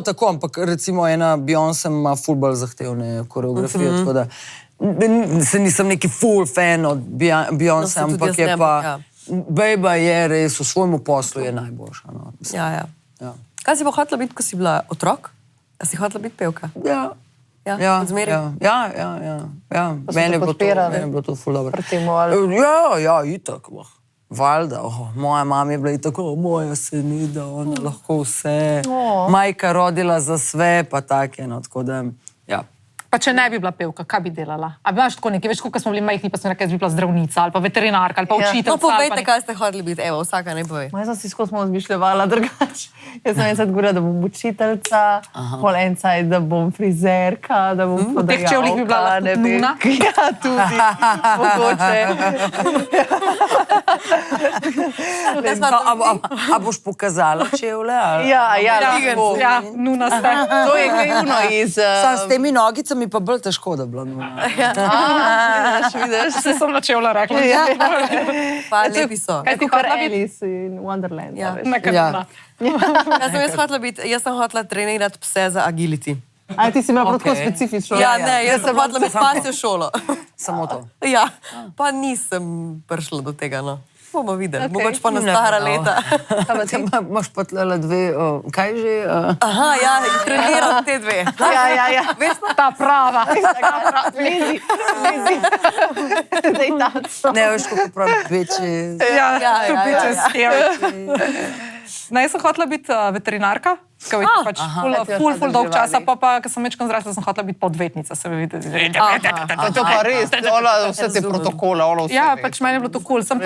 Speaker 2: Tako, ampak recimo ena Beyoncé ima ful bolj zahtevne koreografije, tako da se nisem neki full fan od Beyoncé, ampak je pa Bejba je res v svojemu poslu je najboljša.
Speaker 4: Ja. Kaj si pa hotela biti, ko si bila otrok? A si hotela biti pevka?
Speaker 2: Ja.
Speaker 4: Odmeri?
Speaker 2: Ja. Meni je bilo to ful dobro. Ja, itak. Valjda, moja mama je bila itak, moja se ni, da ona lahko vse. Majka rodila za sve, pa take, no, tako da, ja.
Speaker 1: Pa če ne bi bila pevka, kaj bi delala? A bi imaš tako nekaj, veš, koliko smo bili majhni, pa smo rekli, da bi bila zdravnica, ali pa veterinarka, ali pa učiteljica.
Speaker 4: No, povejte, kaj ste hodili biti, evo, vsaka ne pove.
Speaker 3: Jaz sem si skozi smo razmišljala drugače. Jaz sem enkrat govorila, da bom učiteljica, pol en cajt, da bom frizerka, da bom podajalka.
Speaker 1: Teh čevlih bi bila lahko Nuna?
Speaker 3: Ja, tudi, mogoče.
Speaker 2: A boš pokazala čevle?
Speaker 3: Ja,
Speaker 1: Nuna ste.
Speaker 3: To je kaj uno iz...
Speaker 2: S temi nogicami pa bolj težko, da bila Nuna.
Speaker 3: Vidiš,
Speaker 1: Se sem na čevla rekla.
Speaker 4: Pa lepi so.
Speaker 3: Kaj ti kar Alice in Wonderland.
Speaker 1: Nekaj Nuna.
Speaker 4: Jaz sem hotela trenirati pse za agility.
Speaker 3: A ti si imela tako specifično?
Speaker 4: Ja, ne, jaz sem hotela biti pasjo šolo.
Speaker 2: Samo to.
Speaker 4: Ja, pa nisem prišla do tega, no. Bomo videli, mogoče pa na stara leta.
Speaker 2: Imaš pa tlele dve, kaj že?
Speaker 4: Aha, ja, treniram te dve.
Speaker 3: Ja.
Speaker 1: Veš, ta prava.
Speaker 3: Lizi. Dej taco.
Speaker 2: Ne, veš, kako pravi, večji...
Speaker 1: Ja, to biče scary. Ne, jaz sem hotela biti veterinarka, ker je pač ful dolg časa, pa ko sem večkrat zrasla, sem hotela biti pa odvetnica, se mi vidi.
Speaker 3: To pa res, vse te protokole, vse.
Speaker 1: Ja, pač meni je bilo to kul, zdaj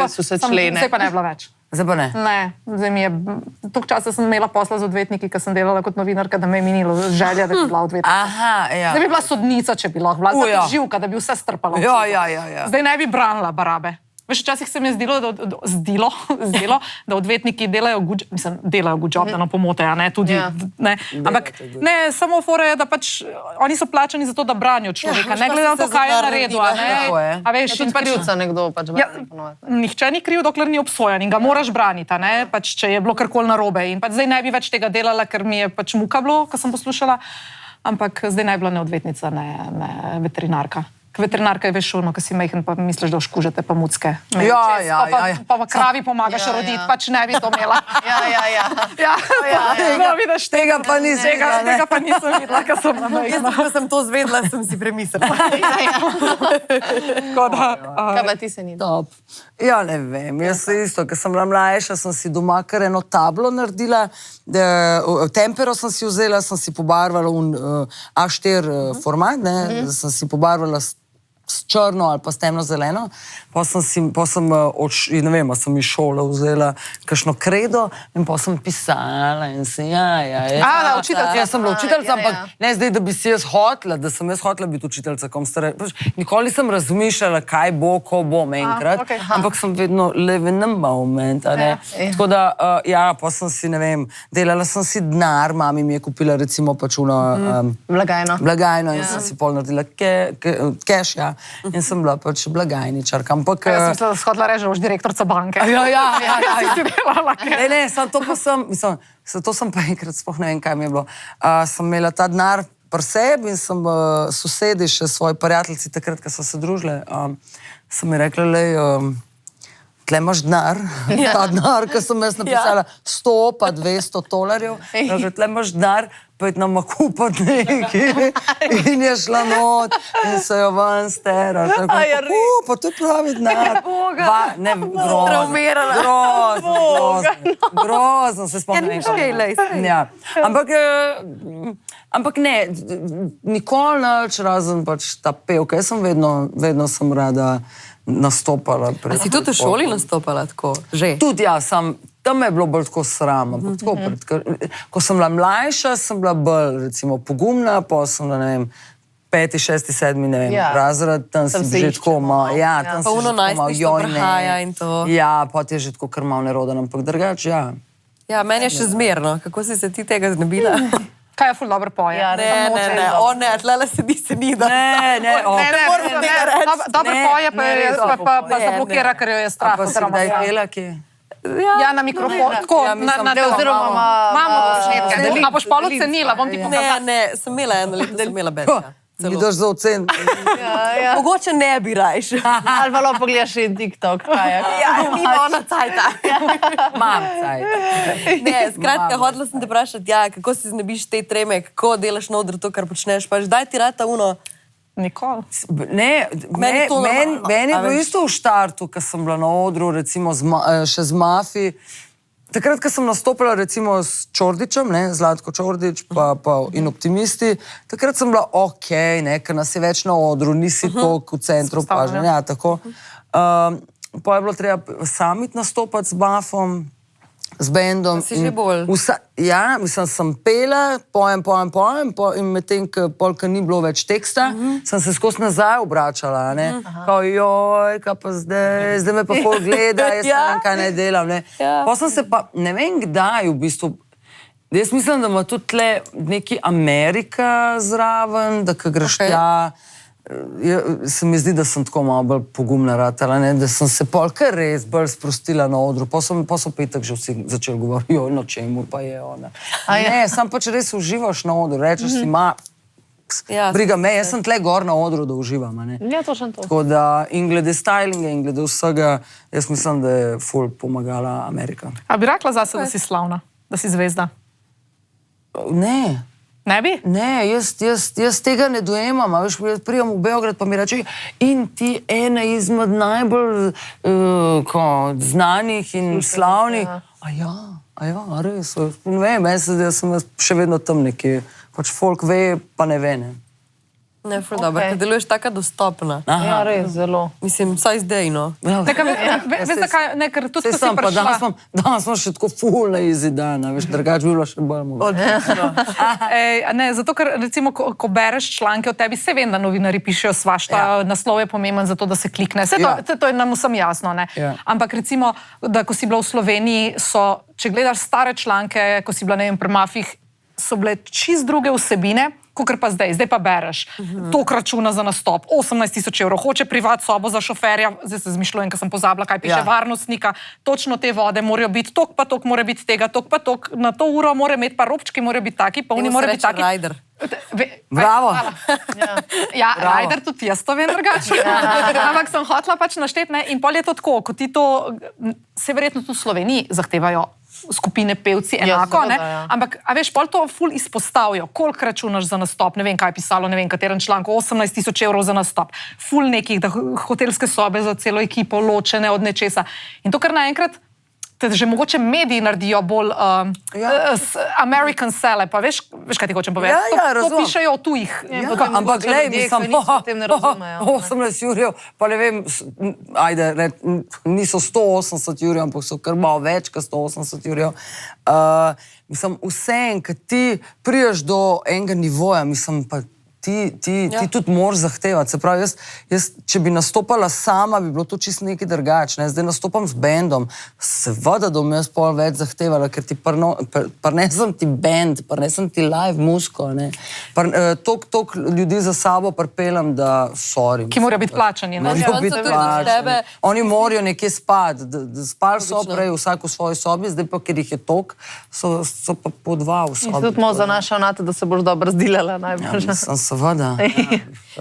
Speaker 1: pa ne bila več.
Speaker 2: Zdaj pa ne?
Speaker 1: Ne, zdaj mi je, toliko časa sem imela posla z odvetniki, ker sem delala kot novinarka, da me je minilo želja, da bi bila odvetnica.
Speaker 2: Aha, ja.
Speaker 1: Zdaj bi bila sodnica, če bi lahko bila, zdaj živka, da bi vse strpala.
Speaker 2: Ja.
Speaker 1: Zdaj ne bi branila barabe. Veš, včasih se mi je zdelo, da odvetniki delajo good job, da nam pomotejo, ne, tudi, ne. Ampak ne, samo fora je, da pač oni so plačani za to, da branijo človeka, ne glede na to, kaj je naredil, ne. A veš,
Speaker 3: tudi krivca nekdo pač brani ponovati.
Speaker 1: Nihče ni kriv, dokler ni obsojen in ga moraš braniti, ne, pač če je bilo karkoli narobe. In pač zdaj ne bi več tega delala, ker mi je pač muka bilo, ko sem poslušala, ampak zdaj ne bi bila ne odvetnica, ne veterinarka. Veterinarka je veš ono, ko si majhen, pa misliš, da oškužete pa mucke. Pa kravi pomagaš roditi, pač ne bi to imela.
Speaker 3: Ja.
Speaker 1: No, vidiš,
Speaker 2: Tega pa nisem videla.
Speaker 1: Tega pa nisem videla, ko sem majhna.
Speaker 4: Ko sem to zvedla, sem si premislila.
Speaker 3: Kaj pa ti se ni?
Speaker 2: Top. Ja, ne vem, jaz se isto, ko sem bila mlajša, sem si doma kar eno tablo naredila, tempero sem si vzela, sem si pobarvala A4 format, ne, sem si pobarvala črno ali pa s temno zeleno. Pa sem ne vem, sem iz šole vzela kakšno kredo in pa sem pisala in se,
Speaker 3: učiteljica.
Speaker 2: Jaz sem bila učiteljica, ampak ne zdaj, da bi si jaz hotela, da sem jaz hotela biti učiteljica, nikoli sem razmišljala, kaj bo, ko bom enkrat, ampak sem vedno live in the moment, tako da, pa sem si, ne vem, delala sem si denar, mami mi je kupila recimo pač blagajno in sem si pol naredila cash, in sem bila pač blagajničarka, ampak...
Speaker 1: Jaz sem mislila, da shodila reže, boš direktorca banke.
Speaker 2: Ne, samo to pa sem, mislim, to sem pa enkrat, sploh ne vem, kaj mi je bilo. Sem imela ta denar pri sebi in sem sosedi, še svoji prijateljci, takrat, ko so se družile, sem mi rekla, lej, tle imaš denar, ta denar, ko sem jaz napisala 100 pa 200 dolarjev, tle imaš denar, pa je nama kupati nekaj in je šla not in se jo ven stera. Pa to je pravi denar. Ne, grozno, se spomnim. Ampak ne, nikoli nič razen pač ta pevka. Jaz sem vedno sem rada nastopala.
Speaker 4: A si tudi v šoli nastopala tako? Že?
Speaker 2: Tudi ja, tam je bilo bolj tako sram. Ko sem bila mlajša, sem bila bolj recimo pogumna, pa sem bila, ne vem, 5., 6., 7., ne vem, razred, tam si že tako malo, tam si že tako malo
Speaker 4: jojne.
Speaker 2: Ja, pa ti je že tako kar malo neroden, ampak drugače, ja.
Speaker 4: Ja, meni je še zmerno. Kako si se ti tega znebila?
Speaker 1: Kaj je ful dobro poje?
Speaker 4: Ne, tlele sedi se ni, da...
Speaker 2: Ne,
Speaker 1: dobro poje, pa zablokira, ker jo je strah.
Speaker 2: Pa si kdaj pela, ki...
Speaker 1: Ja, na mikrofon, tako, na oziroma imamo posnetke. A boš pol ocenila, bom ti pokazala.
Speaker 4: Ne, sem imela eno leto, sem imela Berka.
Speaker 2: Mi daš za ocen.
Speaker 4: Mogoče ne bi rajš.
Speaker 3: Ali pa lahko pogledaš in TikTok.
Speaker 4: Nima ona cajta.
Speaker 2: Mam cajta.
Speaker 4: Ne, skratka, hodila sem te vprašati, kako si znebiš te treme, kako delaš na odru to, kar počneš, pa daj ti rata uno.
Speaker 1: Nikoli.
Speaker 2: Ne, meni je bilo isto v štartu, ko sem bila na odru, recimo še z Mafi. Takrat, ko sem nastopila recimo s Čordičem, Zlatko Čordič in Optimisti, takrat sem bila okej, ker nas je več na odru, nisi toliko v centru pažnje. Ja, tako. Pa je bilo treba samit nastopati z Mafom, z bendom.
Speaker 4: Si že bolj.
Speaker 2: Ja, mislim, sem pela, pojem in medtem, ko ni bilo več teksta, sem se skozi nazaj obračala, Kao, joj, kaj pa zdaj me pa pol gleda, jaz ne vem, kaj ne delam, Pa sem se pa, ne vem kdaj v bistvu, jaz mislim, da ima tudi tle neki Amerika zraven, da ko greš tja, se mi zdi, da sem tako malo bolj pogumna ratala, da sem se pol kar res bolj sprostila na odru, pa so petek že vsi začeli govoriti, joj, no čemu pa je ona. Ne, sam pač res uživaš na odru, rečeš si, briga me, jaz sem tle gor na odru, da uživam,
Speaker 3: Ja, točno to.
Speaker 2: Tako da, in glede stylinga, in glede vsega, jaz mislim, da je ful pomagala Amerika.
Speaker 1: A bi rekla zase, da si slavna, da si zvezda?
Speaker 2: Ne.
Speaker 1: Ne bi?
Speaker 2: Ne, jaz tega ne dojemam. Veš, pridem v Beograd, pa mi reče, in ti ena izmed najbolj znanih in slavnih. A ja, res. Ne vem, jaz sem še vedno tam nekje. Pač folk ve, pa ne ve,
Speaker 4: Ne, ful dobro, ker deluješ taka dostopna.
Speaker 3: Ja, res, zelo.
Speaker 4: Mislim, vsaj zdaj, no.
Speaker 1: Veš zakaj, ker tudi, ko si prišla...
Speaker 2: Danes smo še tako ful na izi dana, veš, drugače bi bilo še bolj mogoče.
Speaker 1: Ne, zato, ker recimo, ko bereš članke o tebi, se vem, da novinari pišejo svašta, naslov je pomemben za to, da se klikne. To je nam vsem jasno, Ampak recimo, da ko si bila v Sloveniji, če gledaš stare članke, ko si bila, ne vem, pri Mafih, so bile čist druge vsebine, kakor pa zdaj pa bereš. Tok računa za nastop, 18.000 evrov, hoče privat sobo za šoferja, zdaj se zmišljujem, ker sem pozabila, kaj piše varnostnika, točno te vode morajo biti, tok pa tok mora biti tega, tok pa tok, na to uro mora imeti pa robčki, mora biti taki, polni mora biti taki.
Speaker 4: Rajder.
Speaker 2: Bravo.
Speaker 1: Ja, Rajder tudi jaz to vem drugače. Ampak sem hotela pač našteti, in pol je to tako, ko ti to, se verjetno tudi v Sloveniji zahtevajo skupine pevci enako, ampak, a veš, pol to ful izpostavijo, koliko računaš za nastop, ne vem, kaj je pisalo, ne vem, katerem članku, 18.000 evrov za nastop, ful nekih, da hotelske sobe za celo ekipo, ločene od nečesa. In to kar naenkrat te že mogoče mediji naredijo bolj American sele, pa veš, kaj ti hočem povedati? To pišejo o tujih.
Speaker 2: Ampak glej, mislim, 18 jurjev, pa ne vem, ajde, niso 180 jurjev, ampak so kar malo več, kot 180 jurjev. Mislim, vsem, kad ti priješ do enega nivoja, mislim, pa ti tudi moraš zahtevati. Se pravi, jaz, če bi nastopala sama, bi bilo to čisto nekaj drugače. Zdaj nastopam z bendom, seveda, da bom jaz pol več zahtevala, ker ti prinesem ti bend, prinesem ti live muziko, toliko ljudi za sabo pripeljem, da sorry.
Speaker 1: Ki morajo biti plačani.
Speaker 2: Morajo biti plačani. Oni morajo nekje spati. Spali so prej vsak v svoji sobi, zdaj pa, ker jih je toliko, so pa po dva v sobi.
Speaker 3: In tudi malo zanašal na to, da se boš dobro zdelala najbolj.
Speaker 2: Seveda.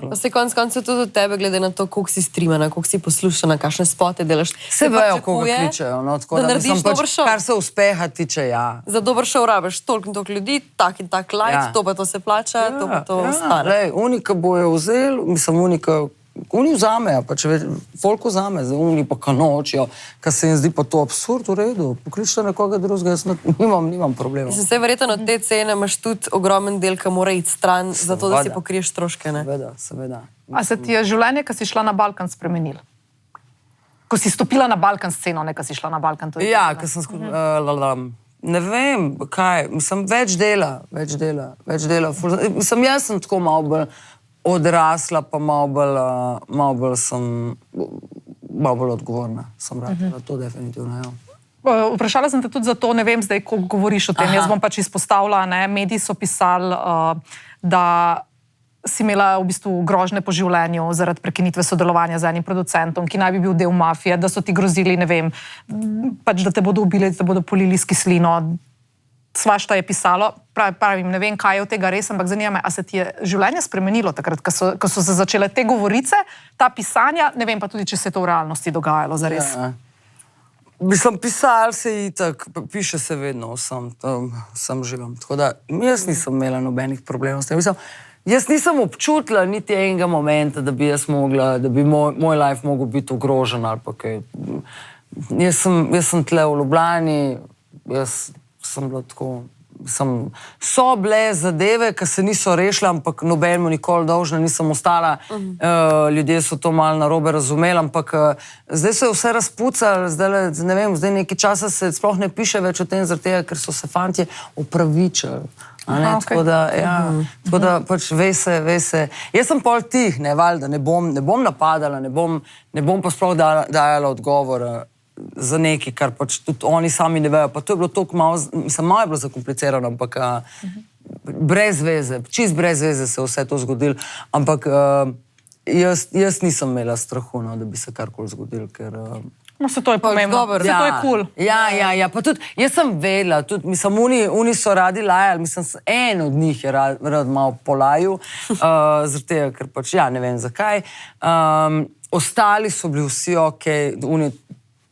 Speaker 4: Pa se konc koncev tudi od tebe, glede na to, koliko si streamana, koliko si poslušana, kakšne spote delaš.
Speaker 2: Se vejo, koga kličejo. Tako da
Speaker 4: narediš dober šov.
Speaker 2: Kar se uspeha tiče, ja.
Speaker 4: Za dober šov rabiš toliko in toliko ljudi, tak in tak like, to pa to se plača, to pa to stane.
Speaker 2: Lej, unika bojo vzeli, mislim, oni vzamejo, pa če folk vzame, zdaj oni pa kanočijo, kar se jim zdi pa to absurd, v redu, pokličite nekoga drugega, jaz nimam problema.
Speaker 4: Mislim, se verjetno od te cene imaš tudi ogromen del, ki mora iti stran, zato da si pokriješ stroške, ne?
Speaker 2: Seveda.
Speaker 1: A se ti je življenje, ko si šla na Balkan, spremenilo? Ko si stopila na Balkan sceno, ne ko si šla na Balkan?
Speaker 2: Ja, ko sem ne vem, kaj, mislim, več dela. Mislim, jaz sem tako malo bolj odrasla, pa malo bolj odgovorna. Sem radila, to definitivno, ja.
Speaker 1: Vprašala sem te tudi zato, ne vem zdaj, ko govoriš o tem, jaz bom pač izpostavila, mediji so pisali, da si imela v bistvu grožnje po življenju zaradi prekinitve sodelovanja z enim producentom, ki naj bi bil del mafije, da so ti grozili, ne vem, pač da te bodo ubili, da te bodo polili s kislino. Svašta je pisalo, pravim, ne vem, kaj je od tega res, ampak zanima me, a se ti je življenje spremenilo takrat, ko so se začele te govorice, ta pisanja, ne vem pa tudi, če se je to v realnosti dogajalo zares.
Speaker 2: Mislim, pisal se itak, piše se vedno vsem živam. Tako da jaz nisem imela nobenih problemov s tem. Mislim, jaz nisem občutila niti enega momenta, da bi jaz mogla, da bi moj life mogel biti ogrožen ali pa kaj. Jaz sem tle v Ljubljani, jaz sem bila tako, so bile zadeve, ki se niso rešile, ampak nobenemu nikoli dolžna nisem ostala. Ljudje so to malo narobe razumeli, ampak zdaj se je vse razpucalo, ne vem, zdaj nekaj časa se sploh ne piše več o tem, zaradi tega, ker so se fantje opravičili. Tako da pač ve se. Jaz sem pol tih, valjda, ne bom napadala, ne bom pa sploh dajala odgovora za nekaj, kar pač tudi oni sami ne vejo. Pa to je bilo toliko malo, mislim, malo je bilo zakomplicirano, ampak brez veze, čist brez veze se vse to zgodilo. Ampak jaz nisem imela strahu, da bi se karkoli zgodilo, ker...
Speaker 1: No, se to je pomembno, se to je cool.
Speaker 2: Ja, pa tudi, jaz sem vedela, tudi, mislim, oni so radi lajali, mislim, en od njih je rad malo polajil, zaradi tega, ker pač, ja, ne vem zakaj. Ostali so bili vsi okej,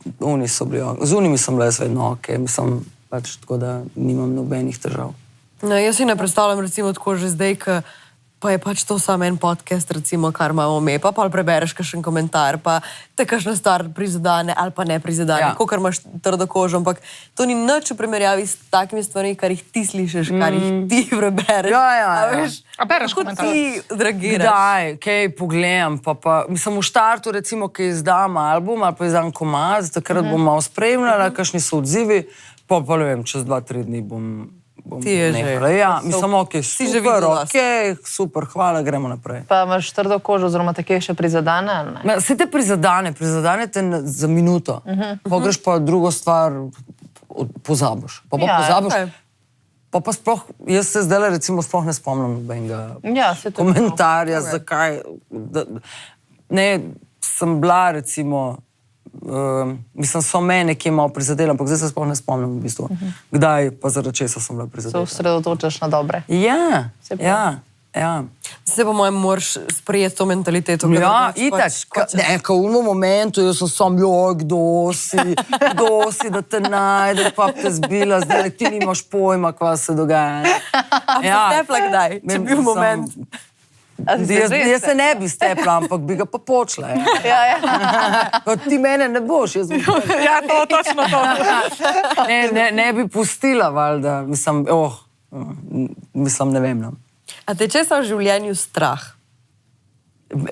Speaker 2: z unimi sem bila jaz vedno okej, mislim, pač tako da nimam nobenih težav.
Speaker 4: Jaz si ne predstavljam recimo tako že zdaj, pa je pač to samo en podcast, recimo, kar imamo me, pa prebereš kakšen komentar, pa te kakšna stvar prizadane ali pa ne prizadane, kakor imaš trdo kožo, ampak to ni nič v primerjavi s takimi stvarmi, kar jih ti slišiš, kar jih ti prebereš.
Speaker 2: Ja.
Speaker 1: A bereš komentar?
Speaker 4: Kako ti dragiraš?
Speaker 2: Daj, kaj pogledam, pa mislim v štartu, recimo, ki izdam album ali pa izdam komad, takrat bom malo spremljala, kakšni so odzivi, pa ne vem, čez 2-3 dni bom nehala. Ja, mislim, super, hvala, gremo naprej.
Speaker 3: Pa imaš trdo kožo, oziroma te kje še prizadane, ali ne?
Speaker 2: Se te prizadane te za minuto. Pa greš pa drugo stvar, pozabiš. Pa pozabiš. Pa sploh, jaz se zdaj recimo sploh ne spomnim nobenega komentarja, zakaj. Ne, sem bila recimo, mislim, so me nekje malo prizadela, ampak zdaj se sploh ne spomnim v bistvu. Kdaj pa zaradi česa sem bila prizadela.
Speaker 3: Se osredotočaš na dobre.
Speaker 2: Ja.
Speaker 3: Se
Speaker 4: po mojem moraš sprejeti to mentaliteto.
Speaker 2: Ja, itak. Neka v unom momentu, jaz sem sam, kdo si, da te najde, pa te zbila, zdaj ti nimaš pojma, kva se dogaja.
Speaker 4: A se tepla kdaj, če bil moment?
Speaker 2: Jaz se ne bi stepla, ampak bi ga pa počela. Ti mene ne boš, jaz bi...
Speaker 1: Ja, to, točno to.
Speaker 2: Ne bi pustila, valjda. Mislim, ne vem. No.
Speaker 4: A te česa v življenju strah?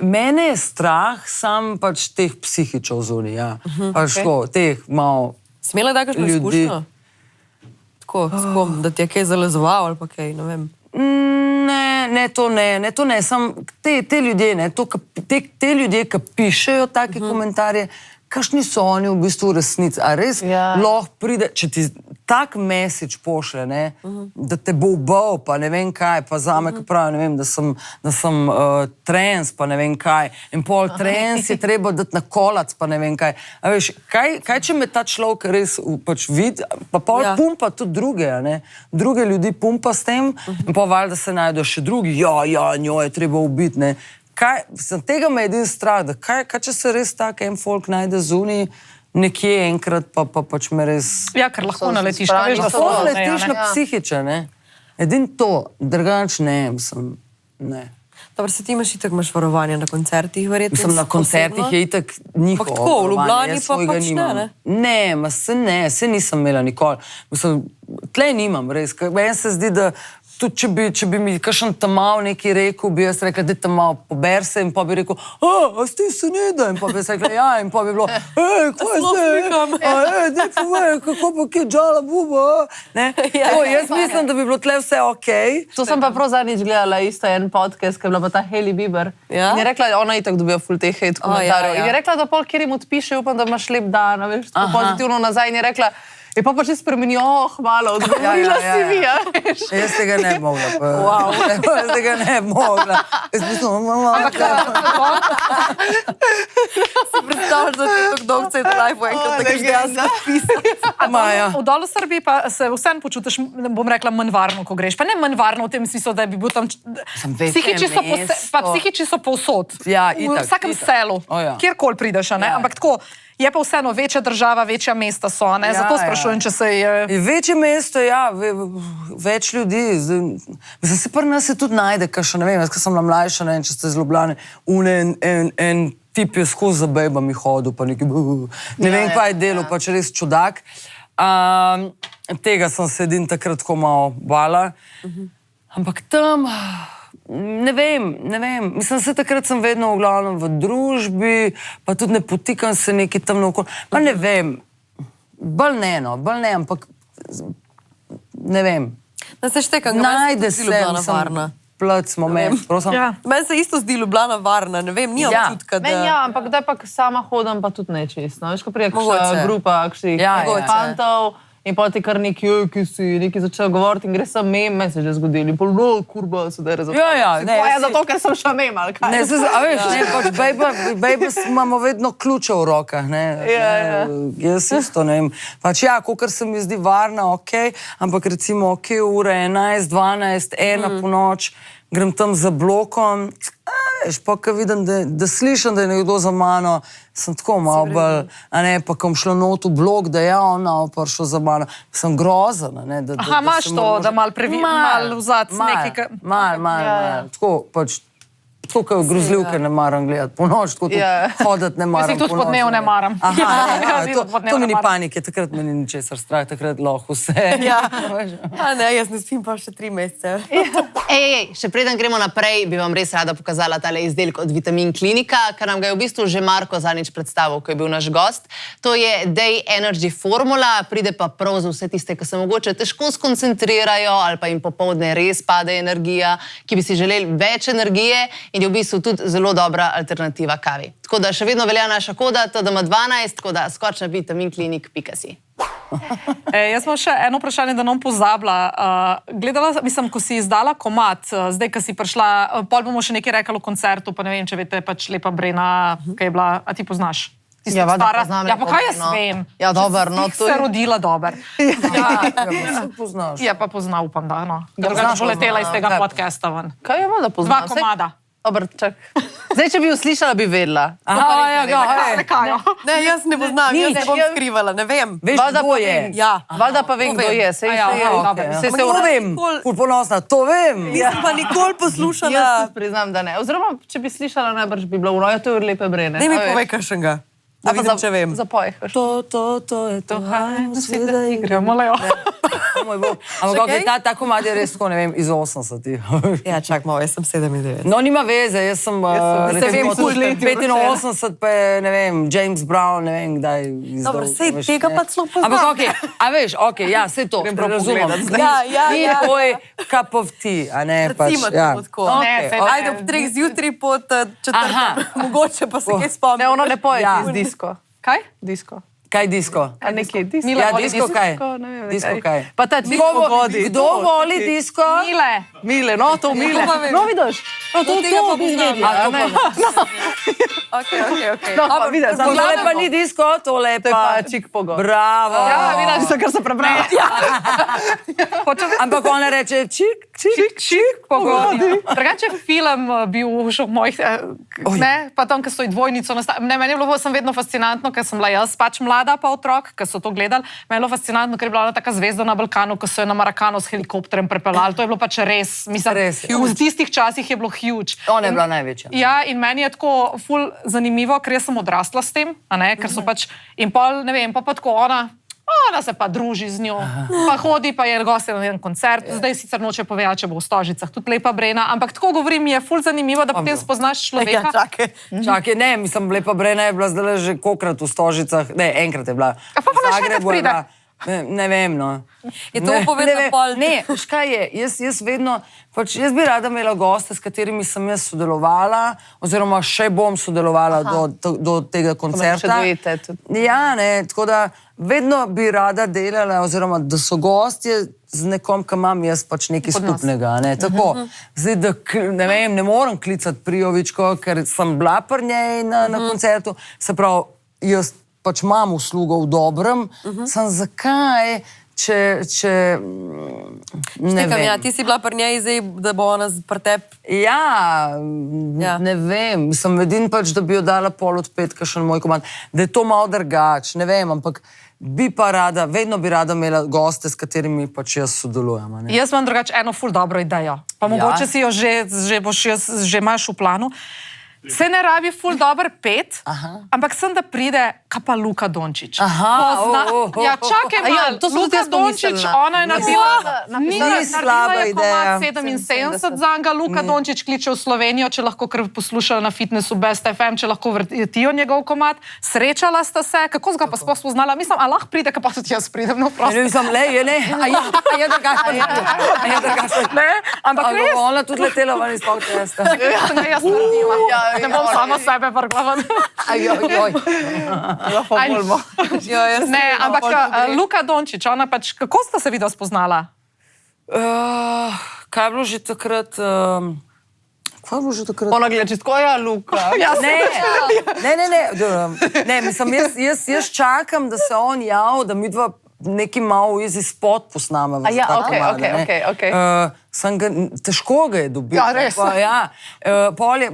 Speaker 2: Mene je strah sam pač teh psihičev zunaj, ja. Pač tako, teh malo
Speaker 4: Smela da kakšno izkušnjo? Tako, s kom, da ti je kaj zalezoval ali pa kaj, ne vem.
Speaker 2: Ne, to ne, sam te ljudje, ne, te ljudje, ki pišejo take komentarje, kakšni so oni v bistvu resnici, a res lahko pride, če ti tak message pošle, ne, da te bo ubal, pa ne vem kaj, pa zame, ki pravi, ne vem, da sem trans, pa ne vem kaj, in pol trans je treba dati na kolac, pa ne vem kaj. A veš, kaj če me ta človek res pač vidi, pa pol pumpa tudi druge, ne, druge ljudi pumpa s tem, in pa valjda se najdejo še drugi, njo je treba ubiti, ne. Tega me je edin strah, da kaj če se res tak en folk najde zunaj nekje enkrat, pa pač me res...
Speaker 1: Ja, ker lahko naletiš.
Speaker 2: Lahko naletiš na psihiče, ne. Edin to, drugač ne, mislim, ne.
Speaker 4: Dobro, se ti imaš varovanje na koncertih, verjetno?
Speaker 2: Mislim, na koncertih je itak njihovo
Speaker 4: tako, v Ljubljani pa pač ne?
Speaker 2: Ne, se nisem imela nikoli. Mislim, tle nimam, res. Meni se zdi, da tudi če bi mi kakšen tam mal nekaj rekel, bi jaz rekla, da tam mal pober se in pa bi rekel, a s ti se ne da, in pa bi se rekla, ja, in pa bi bilo, kaj je zdaj, daj povej, kako pa kje džala buba, ne? Jaz mislim, da bi bilo tle vse okej.
Speaker 3: To sem pa prav zadnjič gledala isto en podcast, ki je bila pa ta Hailey Bieber. In je rekla, ona itak dobijo ful teh hate komentarjev. In je rekla, da pol, kjer jim odpiše, upam, da imaš lep dan, veš, tako pozitivno nazaj, in je rekla, je pa že spremenijo, malo, odgovorila si vi, ja.
Speaker 2: Jaz tega ne bi mogla. Jaz tega ne bi mogla. Jaz bi
Speaker 4: Si predstavljaš, da ti tako dolg cel life enkrat, da greš dejansko pisati.
Speaker 1: V Dolu Srbiji pa se vsem počutiš, bom rekla, manj varno, ko greš. Pa ne manj varno v tem smislu, da bi bil tam... Psihiči so povsod. V vsakem selu, kjerkoli prideš, ampak tako... Je pa vseeno večja država, večja mesta so, ne? Zato sprašujem, če se je...
Speaker 2: Večje mesto, ja, več ljudi. Mislim, se pri nas se tudi najde, kaj še ne vem, jaz, ko sem bila mlajša, ne vem, če ste iz Ljubljane, en tip je skozi za bejbami hodil, pa neki, ne vem, kaj je delo, pač res čudak. Tega sem se edin takrat tako malo bala. Ampak tam... Ne vem. Mislim, se takrat sem vedno v glavnem v družbi, pa tudi ne potikam se nekaj tam naokoli. Pa ne vem, bolj ne, ampak ne vem.
Speaker 4: Da se štekam,
Speaker 2: najde se, mislim, plec moment, prosim.
Speaker 4: Meni se isto zdi Ljubljana varna, ne vem, nijam čutka, da...
Speaker 3: Meni ampak da pa sama hodam, pa tudi nečist, no, veš, ko prije kakšna grupa, kakšnih fantov, in pa ti kar neki začel govoriti in gre sem mem, meni se že zgodili. In pol, kurba, se da je rezultat. Zato, ker sem še mem, ali kaj?
Speaker 2: A veš, pač bejba imamo vedno ključe v rokah, ne. Jaz isto, ne vem. Pač ja, kakor se mi zdi varna, okej, ampak recimo, ure 11, 12, 1 po noč, grem tam za blokom, veš, pa ko vidim, da slišam, da je nekdo za mano, sem tako malo bolj, a ne, pa ko bom šla not v blok, da je ona prišla za mano, sem grozena, ne.
Speaker 1: Aha, imaš to, da malo vzad nekaj...
Speaker 2: Malo, tako pač, tako kot grozljivke ne maram gledati, po noč, tako tudi hodati ne maram po noč.
Speaker 1: Jaz jih tudi po dnevu ne maram.
Speaker 2: To mi ni panike, takrat me ni ničesar strah, takrat lahko vse.
Speaker 4: Ne, jaz ne spim pa še 3 mesece.
Speaker 3: Še preden gremo naprej, bi vam res rada pokazala tale izdelek od Vitamin Klinika, ker nam ga je v bistvu že Marko zadnjič predstavil, ko je bil naš gost. To je Day Energy formula, pride pa prav za vse tiste, ki se mogoče težko skoncentrirajo ali pa jim popoldne res pade energija, ki bi si želeli več energije in je v bistvu tudi zelo dobra alternativa kavi. Tako da še vedno velja naša koda, TDM12, tako da skoč na vitaminklinik.si.
Speaker 1: Jaz imam še eno vprašanje, da nam pozabila. Gledala, mislim, ko si izdala komad, zdaj, ko si prišla, pol bomo še nekaj rekli o koncertu, pa ne vem, če veste, pač Lepa Brena, kaj je bila, a ti poznaš?
Speaker 3: Ja, vada poznam
Speaker 1: Lepo Breno. Ja, pa kaj jaz vem?
Speaker 3: Ja, dober, no.
Speaker 1: Se rodila dober.
Speaker 2: Ja, pa poznaš.
Speaker 1: Ja, pa pozna, upam, da, no. Drugače bo letela iz tega podcasta ven.
Speaker 3: Kaj je, da poznam?
Speaker 1: 2 komada.
Speaker 3: Dobar, čak. Zdaj, če bi jo slišala, bi vedela.
Speaker 4: Ne, jaz ne poznam, jaz ne bom skrivala, ne vem.
Speaker 2: Veš, kdo je?
Speaker 4: Ja.
Speaker 3: Valjda pa vem, kdo je. Sej se
Speaker 2: To vem, ful ponosna, to vem.
Speaker 4: Nisem pa nikoli poslušala.
Speaker 3: Jaz priznam, da ne. Oziroma, če bi slišala, najbrž bi bilo unojo, to je lepe brene.
Speaker 4: Ne mi povej kakšnega, da vidim, če vem.
Speaker 3: Zapoj.
Speaker 2: To je to,
Speaker 1: Sveda igramo, lejo.
Speaker 2: Ampak ok, ta komad je res, ne vem, iz 80-ih.
Speaker 4: Ja, čak malo, jaz sem 97.
Speaker 2: No, nima veze, jaz sem recimo
Speaker 4: ful let
Speaker 2: 85, pa je, ne vem, James Brown, ne vem, kdaj izdal.
Speaker 4: Dobro, sej tega pa celo poznam.
Speaker 2: Ampak ok, a veš, ok, ja, sej to, razumem. Ni tvoj cup of tea, a ne pač.
Speaker 4: Recimo tako tako. Ajde ob 3 zjutraj pod četrtem, mogoče pa se kaj spomnim.
Speaker 3: Ne, ono ne poje iz disko. Kaj? Disko.
Speaker 2: Kaj disko?
Speaker 3: A nekje disko.
Speaker 2: Ja, disko kaj? Disko kaj?
Speaker 3: Pa ta disko vodi.
Speaker 2: Kdo voli disko?
Speaker 3: Mile, no, to Mile. No, vidiš?
Speaker 4: No, to tega pa poznam. Ok.
Speaker 3: No, pa vidiš.
Speaker 2: Tole pa ni disko, tole
Speaker 3: To je
Speaker 2: pa...
Speaker 3: pa čik pogod.
Speaker 2: Bravo.
Speaker 3: Ja, vidiš, kar se prebrala.
Speaker 2: Ampak ona reče čik pogodi.
Speaker 1: Drugače film bil v mojih, ne, pa tam, ko so dvojnico nastavili. Ne, meni je bilo sem vedno fascinantno, ker sem bila jaz pač mlada pa otrok, ki so to gledali. Meni je bilo fascinantno, ker je bila ona taka zvezda na Balkanu, ko so jo na Marakano s helikopterjem prepeljali. To je bilo pač res, mislim,
Speaker 2: Res.
Speaker 1: v tistih časih je bilo huge.
Speaker 2: Ona je bila največja.
Speaker 1: Ja, in meni je tako ful zanimivo, ker jaz sem odrasla s tem, a ne, ker so pač, in pol, ne vem, pa tako ona se pa druži z njo, pa hodi, pa je gostja na en koncert, zdaj sicer noče povedati, če bo v Stožicah, tudi lepa Brena, ampak tako govorim, je ful zanimivo, da potem spoznaš človeka.
Speaker 2: Čakaj, ne, mislim, Lepa Brena je bila zdaj že kolikrat v Stožicah, ne, enkrat je bila.
Speaker 1: A pa ona še enkrat
Speaker 2: Zagrebu je
Speaker 1: pride.
Speaker 2: bila. Ne vem, no.
Speaker 4: Je to povedala pol?
Speaker 2: Ne, škaj je, jaz vedno, pač jaz bi rada imela goste, s katerimi sem jaz sodelovala, oziroma še bom sodelovala do tega koncerta.
Speaker 3: Še dojete tudi.
Speaker 2: Ja, ne, tako da vedno bi rada delala, oziroma da so gostje z nekom, ki imam jaz pač nekaj skupnega, ne, tako. Zdaj, da, ne vem, ne morem klicati Prijovičko, ker sem bila pri njej na koncertu, se pravi, jaz pač imam uslugo v dobrem, sem zakaj, če ne vem.
Speaker 4: Ja, ti si bila pri njej zdaj, da bo ona pri tebi.
Speaker 2: Ja, ne vem, sem edin pač, da bi jo dala pol od petka še na moj komand, da je to malo drugač, ne vem, ampak bi pa rada, vedno bi rada imela goste, s katerimi pač jaz sodelujem. Ne?
Speaker 1: Jaz imam drugače eno ful dobro idejo, pa mogoče si jo že imaš v planu. Se ne rabi ful dober pet, ampak sem, da pride kapa Luka Dončić. Ja, čakaj malo,
Speaker 3: to sem tudi
Speaker 1: Luka
Speaker 3: jaz
Speaker 1: Dončić,
Speaker 3: pomislila.
Speaker 1: ona je naredila,
Speaker 2: Ni slaba ideja.
Speaker 1: 77 za njega, Luka Dončić kliče v Slovenijo, če lahko kar poslušajo na fitnessu Best FM, če lahko vrtijo njegov komad. Srečala sta se, kako ga pa sploh spoznala? Mislim, a lahko pride, ka pa tudi jaz pridem, no prosto.
Speaker 2: Ne, mislim, le, je ne, a je drugače.
Speaker 1: Ne, ampak res.
Speaker 2: Ona tudi letela van iz podcasta.
Speaker 1: Ne, jaz naredila. Ne bom sama sebe vrgla ven. Ne, ampak Luka Dončić, ona pač, kako sta se videla spoznala?
Speaker 2: Kaj je bilo že takrat?
Speaker 3: Ona gleda, če tako je, Luka.
Speaker 2: Ne, mislim, jaz čakam, da se on jav, da mi dva neki malo easy spot posnameva.
Speaker 3: Ja, okej.
Speaker 2: Težko ga je dobiti.
Speaker 1: Ja, res.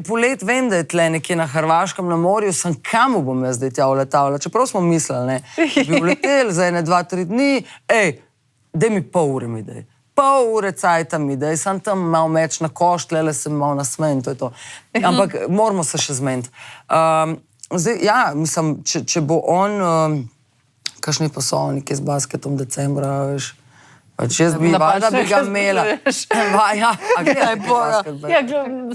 Speaker 2: Polet vem, da je tle nekje na Hrvaškem na morju, sem kamu bom jaz zdaj tja uletavila, čeprav smo mislili, ne, bi uletel za 1-2-3 dni, daj mi pol ure mi daj. Pol ure cajta mi daj, sem tam malo meč na koš, tlele sem malo nasmen, to je to. Ampak moramo se še zmeniti. Zdaj, ja, mislim, če bo on... Kakšni pa so oni, ki z basketom decembra, veš. Pač jaz bi, valjda bi ga imela. Ja, a gre je basket?
Speaker 3: Ja,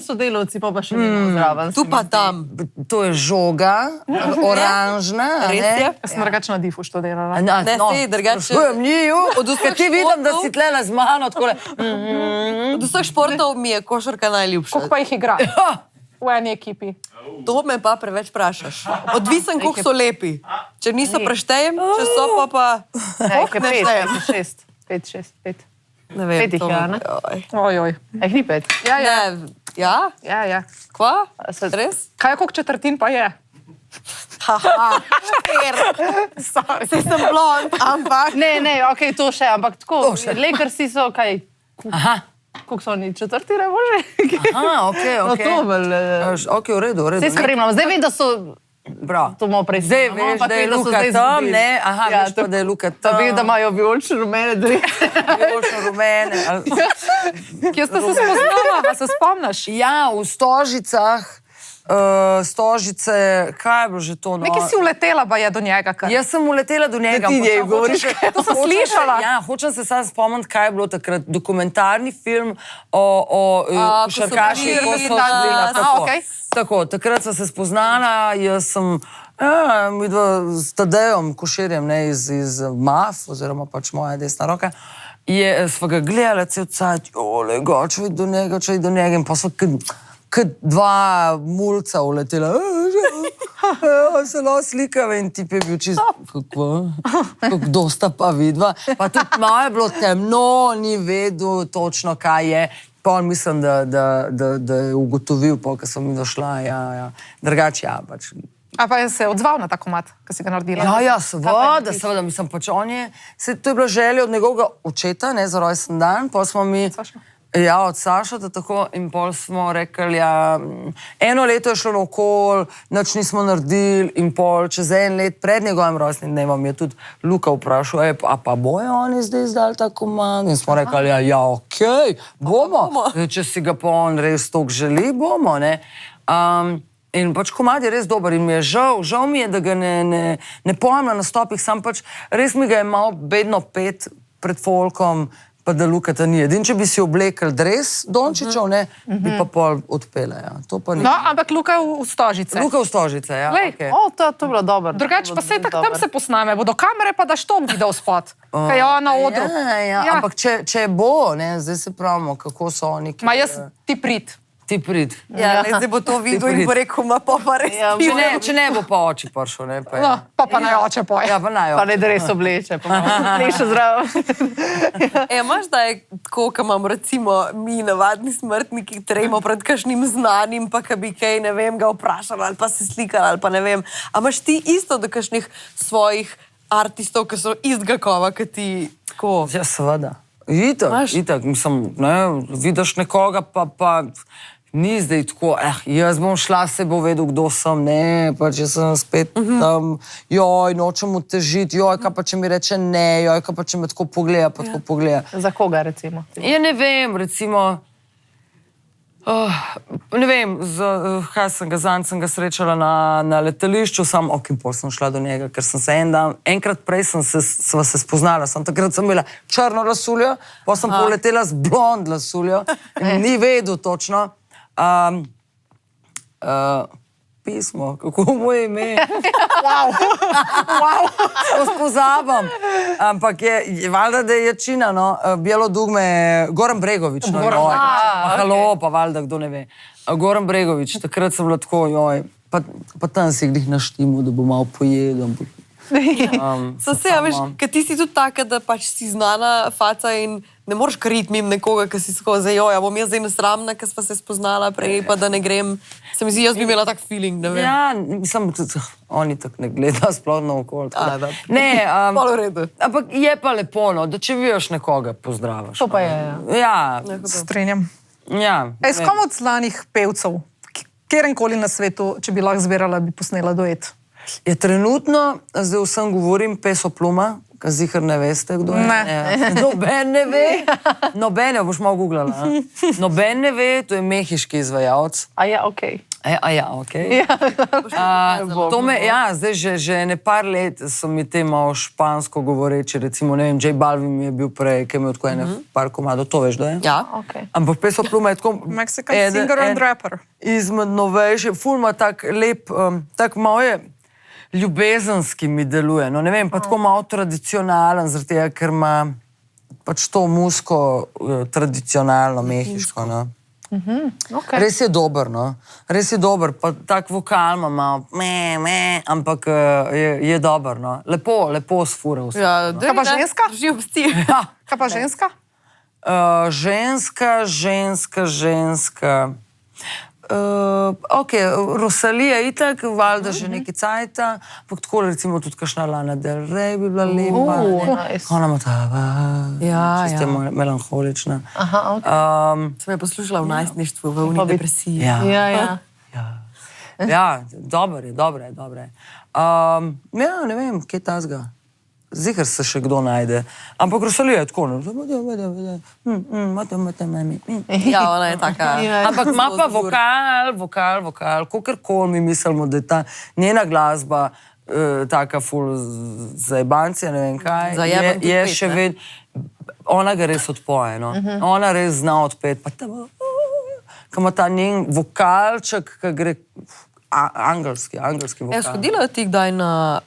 Speaker 3: sodelovci pa še nimo zraven.
Speaker 4: Tu pa tam.
Speaker 2: To je žoga, oranžna.
Speaker 4: Res je?
Speaker 1: Jaz sem drugače na difu študirala.
Speaker 4: Ne, sej, drugače.
Speaker 2: Sprašujem njiju, ker ti vidim, da si tlele z mano, takole.
Speaker 4: Od vseh športov mi je košarka najljubša.
Speaker 1: Koliko pa jih igra v eni ekipi?
Speaker 4: To me pa preveč vprašaš. Odvisen, koliko so lepi. Če niso preštejem, če so pa...
Speaker 3: Ne štejem. 5.
Speaker 4: Ne vem.
Speaker 3: 5 jih je, ne?
Speaker 1: Ojoj.
Speaker 3: Jih ni 5.
Speaker 4: Ja?
Speaker 1: Ja.
Speaker 4: Kva? Res?
Speaker 1: Kaj, koliko četrtin pa je?
Speaker 4: Sej sem blond, ampak...
Speaker 3: Ne, okej, to še, ampak tako, Lakersi so kaj? Koliko so oni, četrti revoži?
Speaker 2: Aha, ok.
Speaker 3: No, to bolj...
Speaker 2: Ok, v redu.
Speaker 3: Vse spremljam, zdaj vem, da so...
Speaker 2: Prav.
Speaker 3: To malo prej
Speaker 2: Zdaj veš, da je Luka tam, ne? Aha, veš pa, da je Luka tam.
Speaker 3: Vem, da imajo vijolično rumene drese.
Speaker 2: Vijolično rumene.
Speaker 1: Kje ste se spoznala, pa se spomniš?
Speaker 2: Ja, v Stožicah. Stožice, kaj je bilo že to?
Speaker 1: Nekaj si uletela, pa je do njega.
Speaker 2: Jaz sem uletela do njega.
Speaker 3: Ti njej govoriš,
Speaker 1: to sem slišala.
Speaker 2: Ja, hočem se sad spomniti, kaj je bilo takrat. Dokumentarni film o košarkaših, ko so bili. Tako, takrat so se spoznala, jaz sem s Tadejem Koširjem iz MAF, oziroma pač moja desna roka, sva ga gledala cel cajt, če vidi do njega, in pa so kot dva mulca uletela. Zelo slikave in tip je bil čisto, kdo sta pa vidva. Pa tudi malo je bilo temno, ni vedel točno, kaj je. Pol mislim, da je ugotovil, ko sem mi došla. Drugače, ja, pač.
Speaker 1: A pa je se odzval na ta komad, ki si ga naredila?
Speaker 2: Ja, seveda, mislim, pač on je, to je bila želja od njegovega očeta, ne, za rojsten dan, pol smo mi... Ja, od Sašota, tako, in pol smo rekli, ja, eno leto je šlo naokol, nič nismo naredili, in pol čez en let pred njegovim rojstnim dnevom je tudi Luka vprašal, a pa bojo oni zdaj izdali ta komad? In smo rekli, ja, okej, bomo. Če si ga pa on res toliko želi, bomo, ne. In pač komad je res dober in mi je žal mi je, da ga ne pojem na nastopih, sam pač res mi ga je malo bedno pet pred folkom, pa da Luka ta ni. Edin, če bi si oblekli dres Dončićev, ne, bi pa pol odpela, ja. To pa ni.
Speaker 1: No, ampak Luka v Stožice.
Speaker 2: Luka v Stožice, ja.
Speaker 1: Lej,
Speaker 3: To je bilo dobro.
Speaker 1: drugače pa sej tam se posname, bodo kamere pa daš to video spot, kaj je ona na odru.
Speaker 2: Ja, ampak če bo, ne, zdaj se pravimo, kako so oni.
Speaker 1: Ma jaz ti prid.
Speaker 2: Ti prid.
Speaker 4: Ja, zdaj bo to videl in bo rekel, ma pa res.
Speaker 2: Če ne bo pa oči prišel, ne, pa je.
Speaker 1: No, pa naj oče poje.
Speaker 2: Ja, pa naj
Speaker 3: Pa
Speaker 2: oči.
Speaker 3: ne dres obleče, pa pleše zdravo.
Speaker 4: Imaš da je tako, ko imamo recimo mi navadni smrtniki, tremo pred kakšnim znanim, pa ka bi kaj, ne vem, ga vprašali ali pa se slikali ali pa ne vem. A imaš ti isto do kakšnih svojih artistov, ki so istega kova, ki ti tako?
Speaker 2: Ja, seveda. Itak, mislim, ne, vidiš nekoga, pa ni zdaj tako, jaz bom šla, se bo vedel, kdo sem, ne, pa če sem spet tam, nočem utežiti, kaj pa če mi reče ne, kaj pa če me tako pogleda, pa tako pogleda.
Speaker 3: Za koga, recimo?
Speaker 2: Ja, ne vem, recimo, ne vem, kaj sem ga srečala na letališču, pol sem šla do njega, ker sem se enkrat prej sva se spoznala, takrat sem imela črno lasuljo, pa sem poletela z blond lasuljo in ni vedel točno. Pismo, kako mu je ime? To pozabam. Ampak je, valjda, da je jačina, no, Bijelo dugme, Goran Bregović, no, halo, pa valjda, kdo ne ve. Goran Bregović, takrat sem bila tako, pa tam si jih naštimo, da bo malo pojedel.
Speaker 4: Veš, ker ti si tudi taka, da pač si znana faca in ne moreš kriti mimo nekoga, ki si skozi, bom jaz zdaj nesramna, ker sva se spoznala prej, pa da ne grem. Se mi zdi, jaz bi imela tak feeling, ne vem.
Speaker 2: Ja, mislim, oni tako ne gleda sploh na okol. Ne,
Speaker 4: Malo v redu.
Speaker 2: ampak je pa lepo, no, da če vidiš nekoga, pozdravaš.
Speaker 3: To pa je,
Speaker 2: ja.
Speaker 1: Strenjam.
Speaker 2: Ja.
Speaker 1: S kom od znanih pevcev, kjerenkoli na svetu, če bi lahko zbirala, bi posnela duet?
Speaker 2: Je trenutno, zdaj vsem govorim, Peso Pluma, ki zihar ne veste, kdo je.
Speaker 1: Ne.
Speaker 2: Noben ne ve. Noben, jo boš malo googlala. Noben ne ve, to je mehiški izvajalec.
Speaker 3: A ja, okej.
Speaker 2: Okej. Zdaj že ne par let so mi te malo špansko govoreči, recimo, ne vem, J Balvin mi je bil prej, ki je imel tako ene par komadov, to veš, da je?
Speaker 4: Ja.
Speaker 2: Ampak Peso Pluma je tako...
Speaker 1: Mexican singer and rapper.
Speaker 2: Izmed novejših, ful ima tak lep, tak malo je ljubezenski mi deluje, no ne vem, pa tako malo tradicionalen, zaradi tega, ker ima pač to musko tradicionalno mehiško, no. Res je dober, no. Res je dober, pa tak vokal ima malo ampak je dober, no. Lepo sfura vse.
Speaker 1: Kaj pa ženska?
Speaker 4: Drži obsti.
Speaker 1: Kaj pa ženska?
Speaker 2: Ženska. Ok, Rosalija itak, valjda že neki cajta, ampak tako recimo tudi kakšna Lana Del Rey bi bila lepa.
Speaker 3: Nice.
Speaker 2: Ona ima ta, čiste melanholična.
Speaker 3: Aha, ok.
Speaker 4: Sem jo poslušala v najstništvu, v uni depresiji.
Speaker 3: Ja.
Speaker 2: Ja, dobro je. Ja, ne vem, kje tazga. Zihar se še kdo najde. Ampak Rosalija je tako.
Speaker 4: Ja, ona je taka.
Speaker 2: Ampak ima pa vokal, kakorkoli mi mislimo, da je ta njena glasba taka ful zajebancija, ne vem kaj. Je še vedno, ona ga res odpoje, no. Ona res zna odpeti, pa tam, ko ima ta njen vokalček, ki gre angelski vokal.
Speaker 4: Shodila ti kdaj na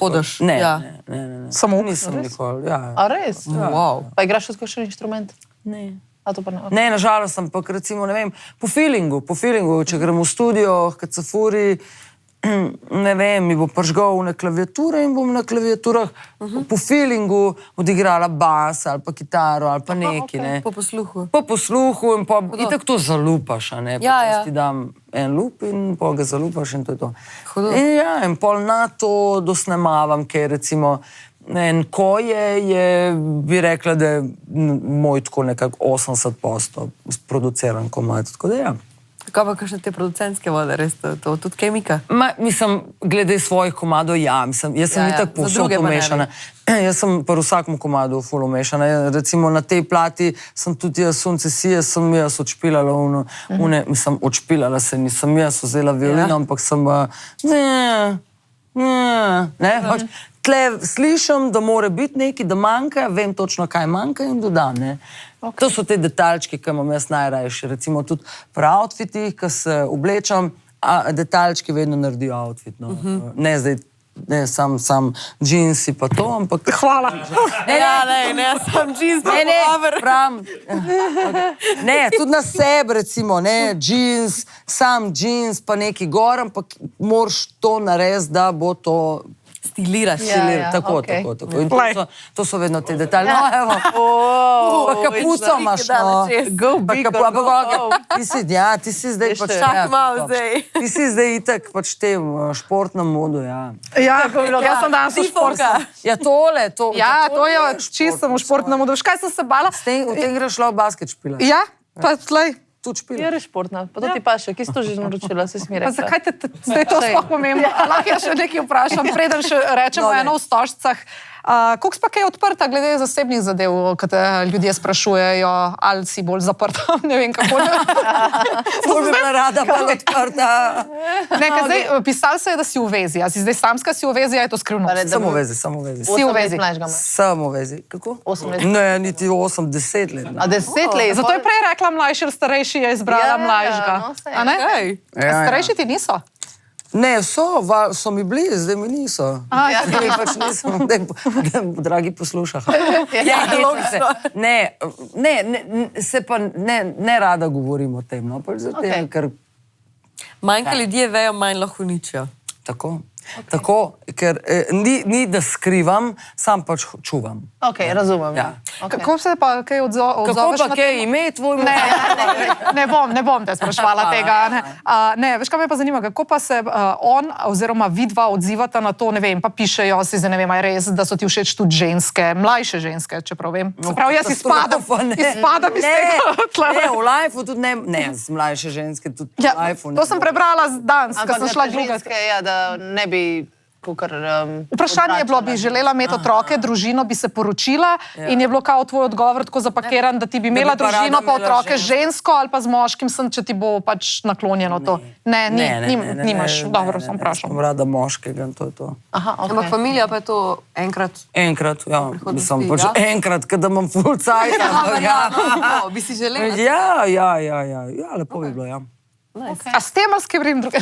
Speaker 4: hodaš?
Speaker 2: Ne.
Speaker 1: Samo
Speaker 2: nisem nikoli.
Speaker 3: A res?
Speaker 4: Wow.
Speaker 3: Pa igraš tudi kakšen inštrument?
Speaker 2: Ne.
Speaker 3: A to pa ne?
Speaker 2: Ne, nažalost, ampak recimo, ne vem, po feelingu, če grem v studio, kad se furi, ne vem, mi bo pržgal na klaviature in bom na klaviaturah po feelingu odigrala bas ali pa kitaro ali pa neki, ne.
Speaker 4: Po posluhu.
Speaker 2: Po posluhu in pa itak to zalupaš, a ne.
Speaker 4: Ja.
Speaker 2: Ti dam en lup in pol ga zalupaš in to je to.
Speaker 4: Hudo.
Speaker 2: In ja, in pol na to dosnemavam, ker recimo en koje bi rekla, da je moj tako nekako 80% produciran komad, tako da ja.
Speaker 4: Kaj pa kakšne te producentske vode, res to tudi kemika?
Speaker 2: Mislim, glede svojih komadov, ja. Jaz sem itak povsod umešana. Jaz sem pri vsakem komadu ful umešana. Recimo na tej plati sem tudi jaz Sunce sije, sem jaz odšpilala mislim, odšpilala se, nisem jaz vzela violino, ampak sem tle slišim, da mora biti nekaj, da manjka, vem točno, kaj manjka in dodam, ne. To so te detaljčki, ki imam jaz najrajši. Recimo tudi pri outfitih, ki se oblečam, detaljčki vedno naredijo outfit, no. Ne zdaj, ne sam džinsi pa to, ampak...
Speaker 1: Hvala.
Speaker 4: Ne, sam džins,
Speaker 2: Ne, tudi na sebe, recimo, ne, džins, sam džins, pa neki gor, ampak moraš to narediti, da bo to...
Speaker 4: Stiliraš.
Speaker 2: Tako. In to so vedno te detalje. No, evo. Pa kapuco imaš, no.
Speaker 3: Go big or go home.
Speaker 2: Ti si zdaj pač...
Speaker 4: Čak malo zdaj.
Speaker 2: Ti si zdaj itak pač te v športnem modu, ja.
Speaker 1: Ja, jaz sem danes v športu.
Speaker 2: Ja, tole, to...
Speaker 1: Ja, to je čisto v športnem modu. Kaj sem se bala?
Speaker 2: V tem greš šla v basket špila.
Speaker 1: Ja, pa tlej.
Speaker 2: Tudi špila.
Speaker 3: Je res športna. Pa to ti paše. Kje si to že naročila, si mi
Speaker 1: Pa
Speaker 3: rekla?
Speaker 1: zakaj te zdaj to sploh pomembno? Lahko jaz še nekaj vprašam, preden še rečemo eno v stožcah. Koliko pa kaj je odprta glede zasebnih zadev, ko te ljudje sprašujejo, ali si bolj zaprta, ne vem kako.
Speaker 2: Bolj bi bila rada bolj odprta.
Speaker 1: Nekaj zdaj, pisalo se je, da si v vezi. A si zdaj samska, si v vezi, a je to skrivnost?
Speaker 2: Samo v vezi.
Speaker 1: Si v vezi.
Speaker 2: Samo v vezi. Kako?
Speaker 3: 8 let.
Speaker 2: Ne, niti 8, 10 let.
Speaker 3: A 10 let?
Speaker 1: Zato je prej rekla mlajši, ali starejši je izbrala mlajšega.
Speaker 3: Ja, no, saj.
Speaker 1: Starejši ti niso?
Speaker 2: Ne, so mi bili, zdaj mi niso. Zdaj pač nisem, dragi poslušah. Se pa ne rada govorim o tem, no, pač zato, ker...
Speaker 4: Manj, ko ljudje vejo, manj lahko uničijo.
Speaker 2: Tako, ker ni da skrivam, sam pač čuvam.
Speaker 3: Ok, razumem.
Speaker 1: Kako se pa kaj odzoveš?
Speaker 2: Kako pa kaj ime tvoj
Speaker 1: Ne bom te sprašvala tega. Ne, veš, kaj me pa zanima, kako pa se on oziroma vidva odzivata na to, ne vem, pa pišejo si, ne vem, aj res, da so ti všeč tudi ženske, mlajše ženske, čeprav vem. Se pravi, jaz izpadam iz tega.
Speaker 2: Ne, v lifeu tudi ne, z mlajše ženske tudi v lifeu.
Speaker 1: To sem prebrala danes, ko sem šla
Speaker 3: glugat. Da ne bi
Speaker 1: Vprašanje je bilo, bi želela imeti otroke, družino, bi se poročila in je bilo kao tvoj odgovor tako zapakiran, da ti bi imela družino pa otroke žensko ali pa z moškim, če ti bo pač naklonjeno to. Ne, nimaš. Dobro, sem vprašal.
Speaker 2: Sem rada moškega in to je to.
Speaker 4: Ampak familija pa je to enkrat?
Speaker 2: Enkrat, ja. Mislim, pač enkrat, kada imam full cajt.
Speaker 4: Bi si želela?
Speaker 2: Ja, lepo bi bilo, ja.
Speaker 1: A s tem ali s kebrim druge?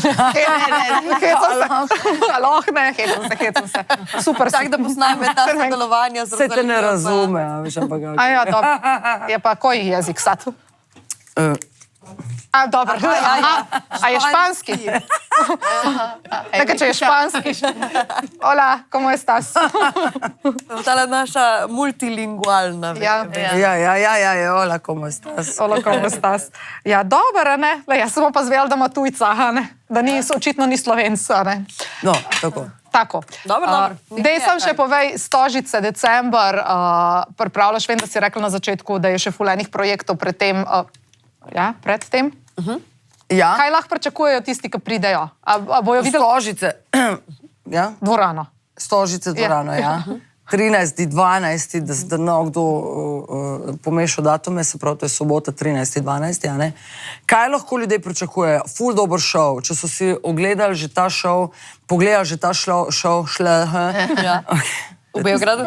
Speaker 1: Hecam se. Super.
Speaker 4: Tak, da poznajme ta sodelovanja z
Speaker 2: Se te ne razume, veš, ampak...
Speaker 1: Ja, dobro. Je pa koji jezik sad? Dobro. A je španski? Nekaj, če je španski. Hola, ¿cómo estás?
Speaker 4: Tale naša multilingualna.
Speaker 2: Hola, ¿cómo estás?
Speaker 1: Hola, ¿cómo estás? Ja, dobro, ne? Jaz sem pa zvedela, da ima tujca, ne? Da očitno ni Slovenc, ne?
Speaker 2: No, tako.
Speaker 1: Tako.
Speaker 4: Dobro.
Speaker 1: Dej sam še povej, Stožice, december, pripravljaš, vem, da si rekla na začetku, da je še ful enih projektov pred tem. Ja, pred tem?
Speaker 2: Ja.
Speaker 1: Kaj lahko pričakujejo tisti, ki pridejo? A bojo videli
Speaker 2: Stožice. Ja?
Speaker 1: dvorano?
Speaker 2: Stožice dvorano, ja. 13. 12. da kdo pomešal datume, se pravi, to je sobota 13. 12. Ja, ne? Kaj lahko ljudje pričakujejo? Ful dober šov. Če so si ogledali že ta šov, pogledali že ta šov,
Speaker 4: Ja. V Beogradu?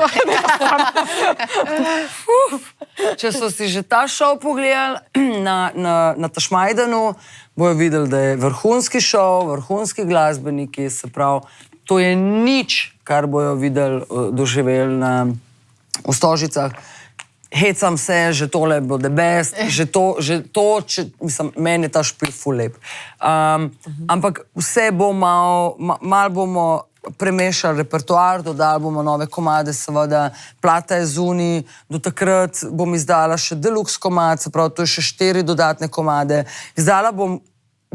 Speaker 2: Če so si že ta šov pogledali na Tašmajdanu, bojo videli, da je vrhunski šov, vrhunski glasbeniki, se pravi, to je nič, kar bojo videli, doživeli v Stožicah. Hecam se, že tole bo the best, že to, mislim, meni je ta špil ful lep. Ampak vse bo malo bomo premešali repertoar, dodali bomo nove komade, seveda, plata je zunaj, do takrat bom izdala še deluxe komad, se pravi, to je še 4 dodatne komade. Izdala bom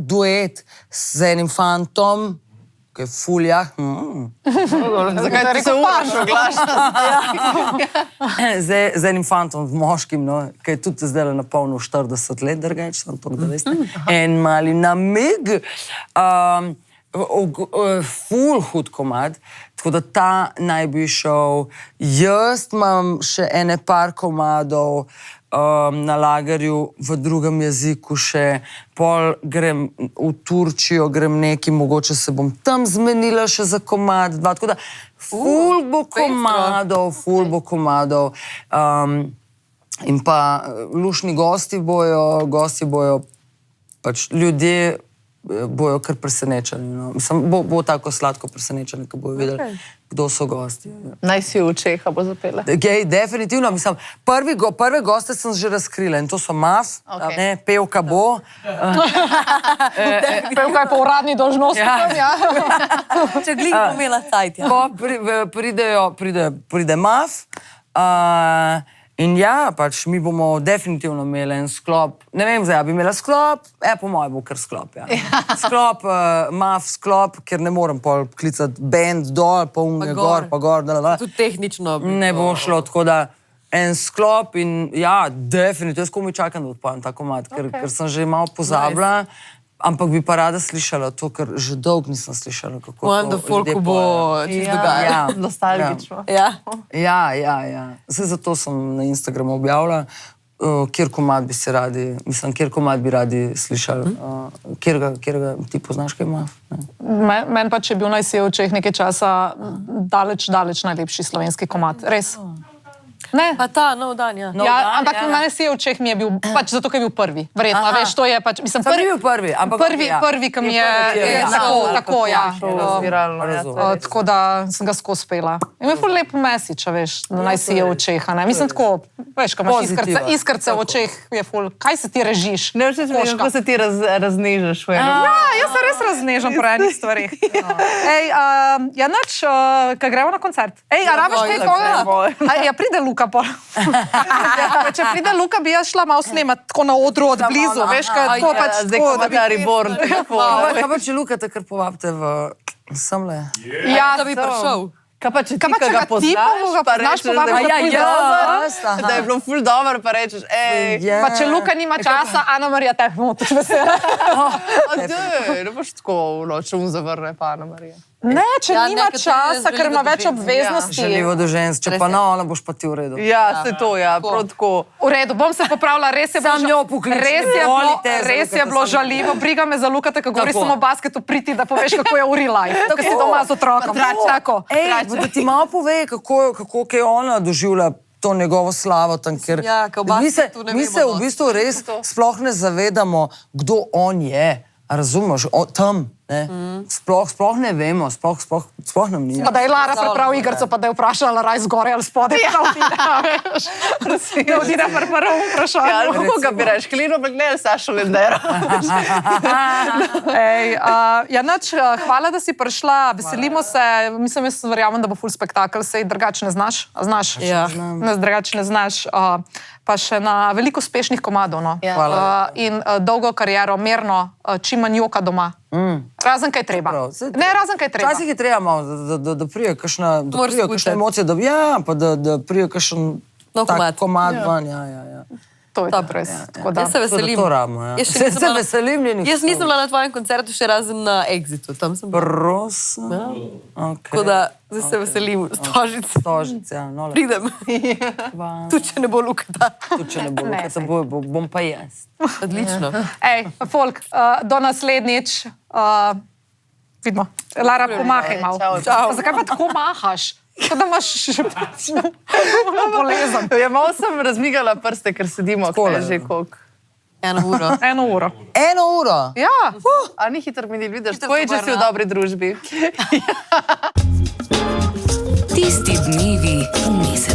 Speaker 2: duet z enim fantom, ki je fulja.
Speaker 3: Zakaj ti se uraš oglašati?
Speaker 2: Z enim fantom, moškim, no, ki je tudi zdaj napolnil 40 let, drugače, sem to, da veste. En mali namig. Ful hud komad, tako da ta naj bi šel. Jaz imam še ene par komadov na lagerju v drugem jeziku še, pol grem v Turčijo, grem neki, mogoče se bom tam zmenila še za komad, tako da ful bo komadov. In pa lušni gosti bojo, pač ljudje bojo kar presenečeni. No. Mislim, bo tako sladko presenečeni, ko bojo videli, kdo so gosti.
Speaker 3: Naj si v Čeha bo zapela.
Speaker 2: Definitivno. Mislim, prve goste sem že razkrila in to so Maf, ne, pevka bo.
Speaker 1: Pevka je po uradni dolžnosti.
Speaker 4: Če glih bo imela cajt.
Speaker 2: Ko pride Maf, in ja, pač mi bomo definitivno imeli en sklop. Ne vem, zdaj, bi imela sklop, po moje bo kar sklop, ja. Sklop, Maf sklop, ker ne morem pol klicati band dol, pa unge gor, pa gor,
Speaker 4: Tudi tehnično.
Speaker 2: Ne bo šlo, tako da en sklop in ja, definitivno, jaz komaj čakam, da odpojem ta komad, ker sem že malo pozabila, ampak bi pa rada slišala to, ker že dolgo nisem slišala, kako
Speaker 4: Mojem, da folku bo čist dogajalo.
Speaker 3: Nostalgično.
Speaker 2: Ja. Zdaj zato sem na Instagramu objavila, kjer komad bi radi slišali. Kjer ga ti poznaš, kaj ima?
Speaker 1: Meni pa, če je bil Naj si v Čeh nekaj časa daleč najlepši slovenski komad. Res. Ne.
Speaker 4: Pa ta, nov dan, ja.
Speaker 1: Ampak Naj si v Čeh mi je bil, pač zato, ker je bil prvi. Verjetno, veš, to je pač, mislim,
Speaker 2: Sam ni bil prvi, ampak
Speaker 1: prvi, ki mi je tako, ja. Tako da sem ga skozi pela. In je ful lep message, veš, Naj si v Čeh, ne. Mislim, tako, veš, ko imaš iskrce v Čeh, je ful, kaj se ti režiš?
Speaker 3: Ne, veš, kako se ti raznežeš.
Speaker 1: Ja, jaz se res raznežam po enih stvarih. Ej, ja, nič, kaj gremo na koncert? Ej, a rabiš kaj koga? Ja, pride Luka. Če pride Luka, bi jaz šla malo snemati tako na odru od blizu, veš, kaj tako pač
Speaker 3: zdaj, ko ima ta Reborn.
Speaker 2: Kaj pa če Luka takrat povabite v semle?
Speaker 1: Ja,
Speaker 4: Da bi prišel.
Speaker 3: Kaj pa če ti ga poznaš, pa rečeš, da je bilo ful dobro, pa rečeš,
Speaker 1: pa če Luka nima časa, Ana Marija te motiš vesela.
Speaker 3: Ne boš tako če zavrne pa Ana Marija.
Speaker 1: Ne, če nima časa, ker ima več obveznosti.
Speaker 2: Želivo do žensk, če pa ona boš pa ti v redu.
Speaker 3: Ja, se to, ja, prav tako.
Speaker 1: V redu, bom se popravila, res je bilo žaljivo, briga me za Luka, tako govori samo o basketu, priti, da poveš, kako je v real life, ko si doma z otrokom.
Speaker 2: Da ti malo pove, kako je ona doživlja to njegovo slavo tam, ker mi se v bistvu res sploh ne zavedamo, kdo on je. Razumeš? Tam. Sploh ne vemo, sploh nam ni.
Speaker 1: Pa da je Lara pripravila igrico, pa da je vprašala raj zgoraj ali spodaj. Da odide prvo vprašanje.
Speaker 3: Ja, koga bi reč? Klino Begnel, Sašo Lendero.
Speaker 1: Hvala, da si prišla. Veselimo se. Mislim, jaz verjamem, da bo ful spektakel. Sej drugače ne znaš. A znaš?
Speaker 4: Ja.
Speaker 1: Drugače ne znaš. Pa še na veliko uspešnih komadov. No. In dolgo kariero, mirno, čim manj joka doma. Razen kaj treba. Ne, razen kaj treba.
Speaker 2: Včasih je treba malo, da prije kakšna emocija, pa da prije kakšen tak komad ven.
Speaker 1: To je dobro res.
Speaker 4: Jaz se veselim.
Speaker 2: To rabimo, ja. Se veselim njenih.
Speaker 4: Jaz nisem bila na tvojem koncertu še razen na Exitu. Tam sem bila.
Speaker 2: Prosim.
Speaker 4: Tako da zdaj se veselim. Stožic.
Speaker 2: Stožic, ja.
Speaker 4: Pridem. Tudi če ne bo Lukata.
Speaker 2: Tudi če ne bo Lukata, bom pa jaz.
Speaker 4: Odlično.
Speaker 1: Ej, folk, do naslednjič. Vidimo. Lara, pomahaj malo. Zakaj pa tako mahaš? Kot da imaš bolezen.
Speaker 3: Ja, malo sem razmigala prste, ker sedimo že koliko.
Speaker 4: 1 uro.
Speaker 1: 1 uro.
Speaker 2: 1 uro?
Speaker 1: Ja.
Speaker 3: A ni hitro minil, vidiš, tako je, če si v dobri družbi.
Speaker 5: Tisti dnevi v mesecu.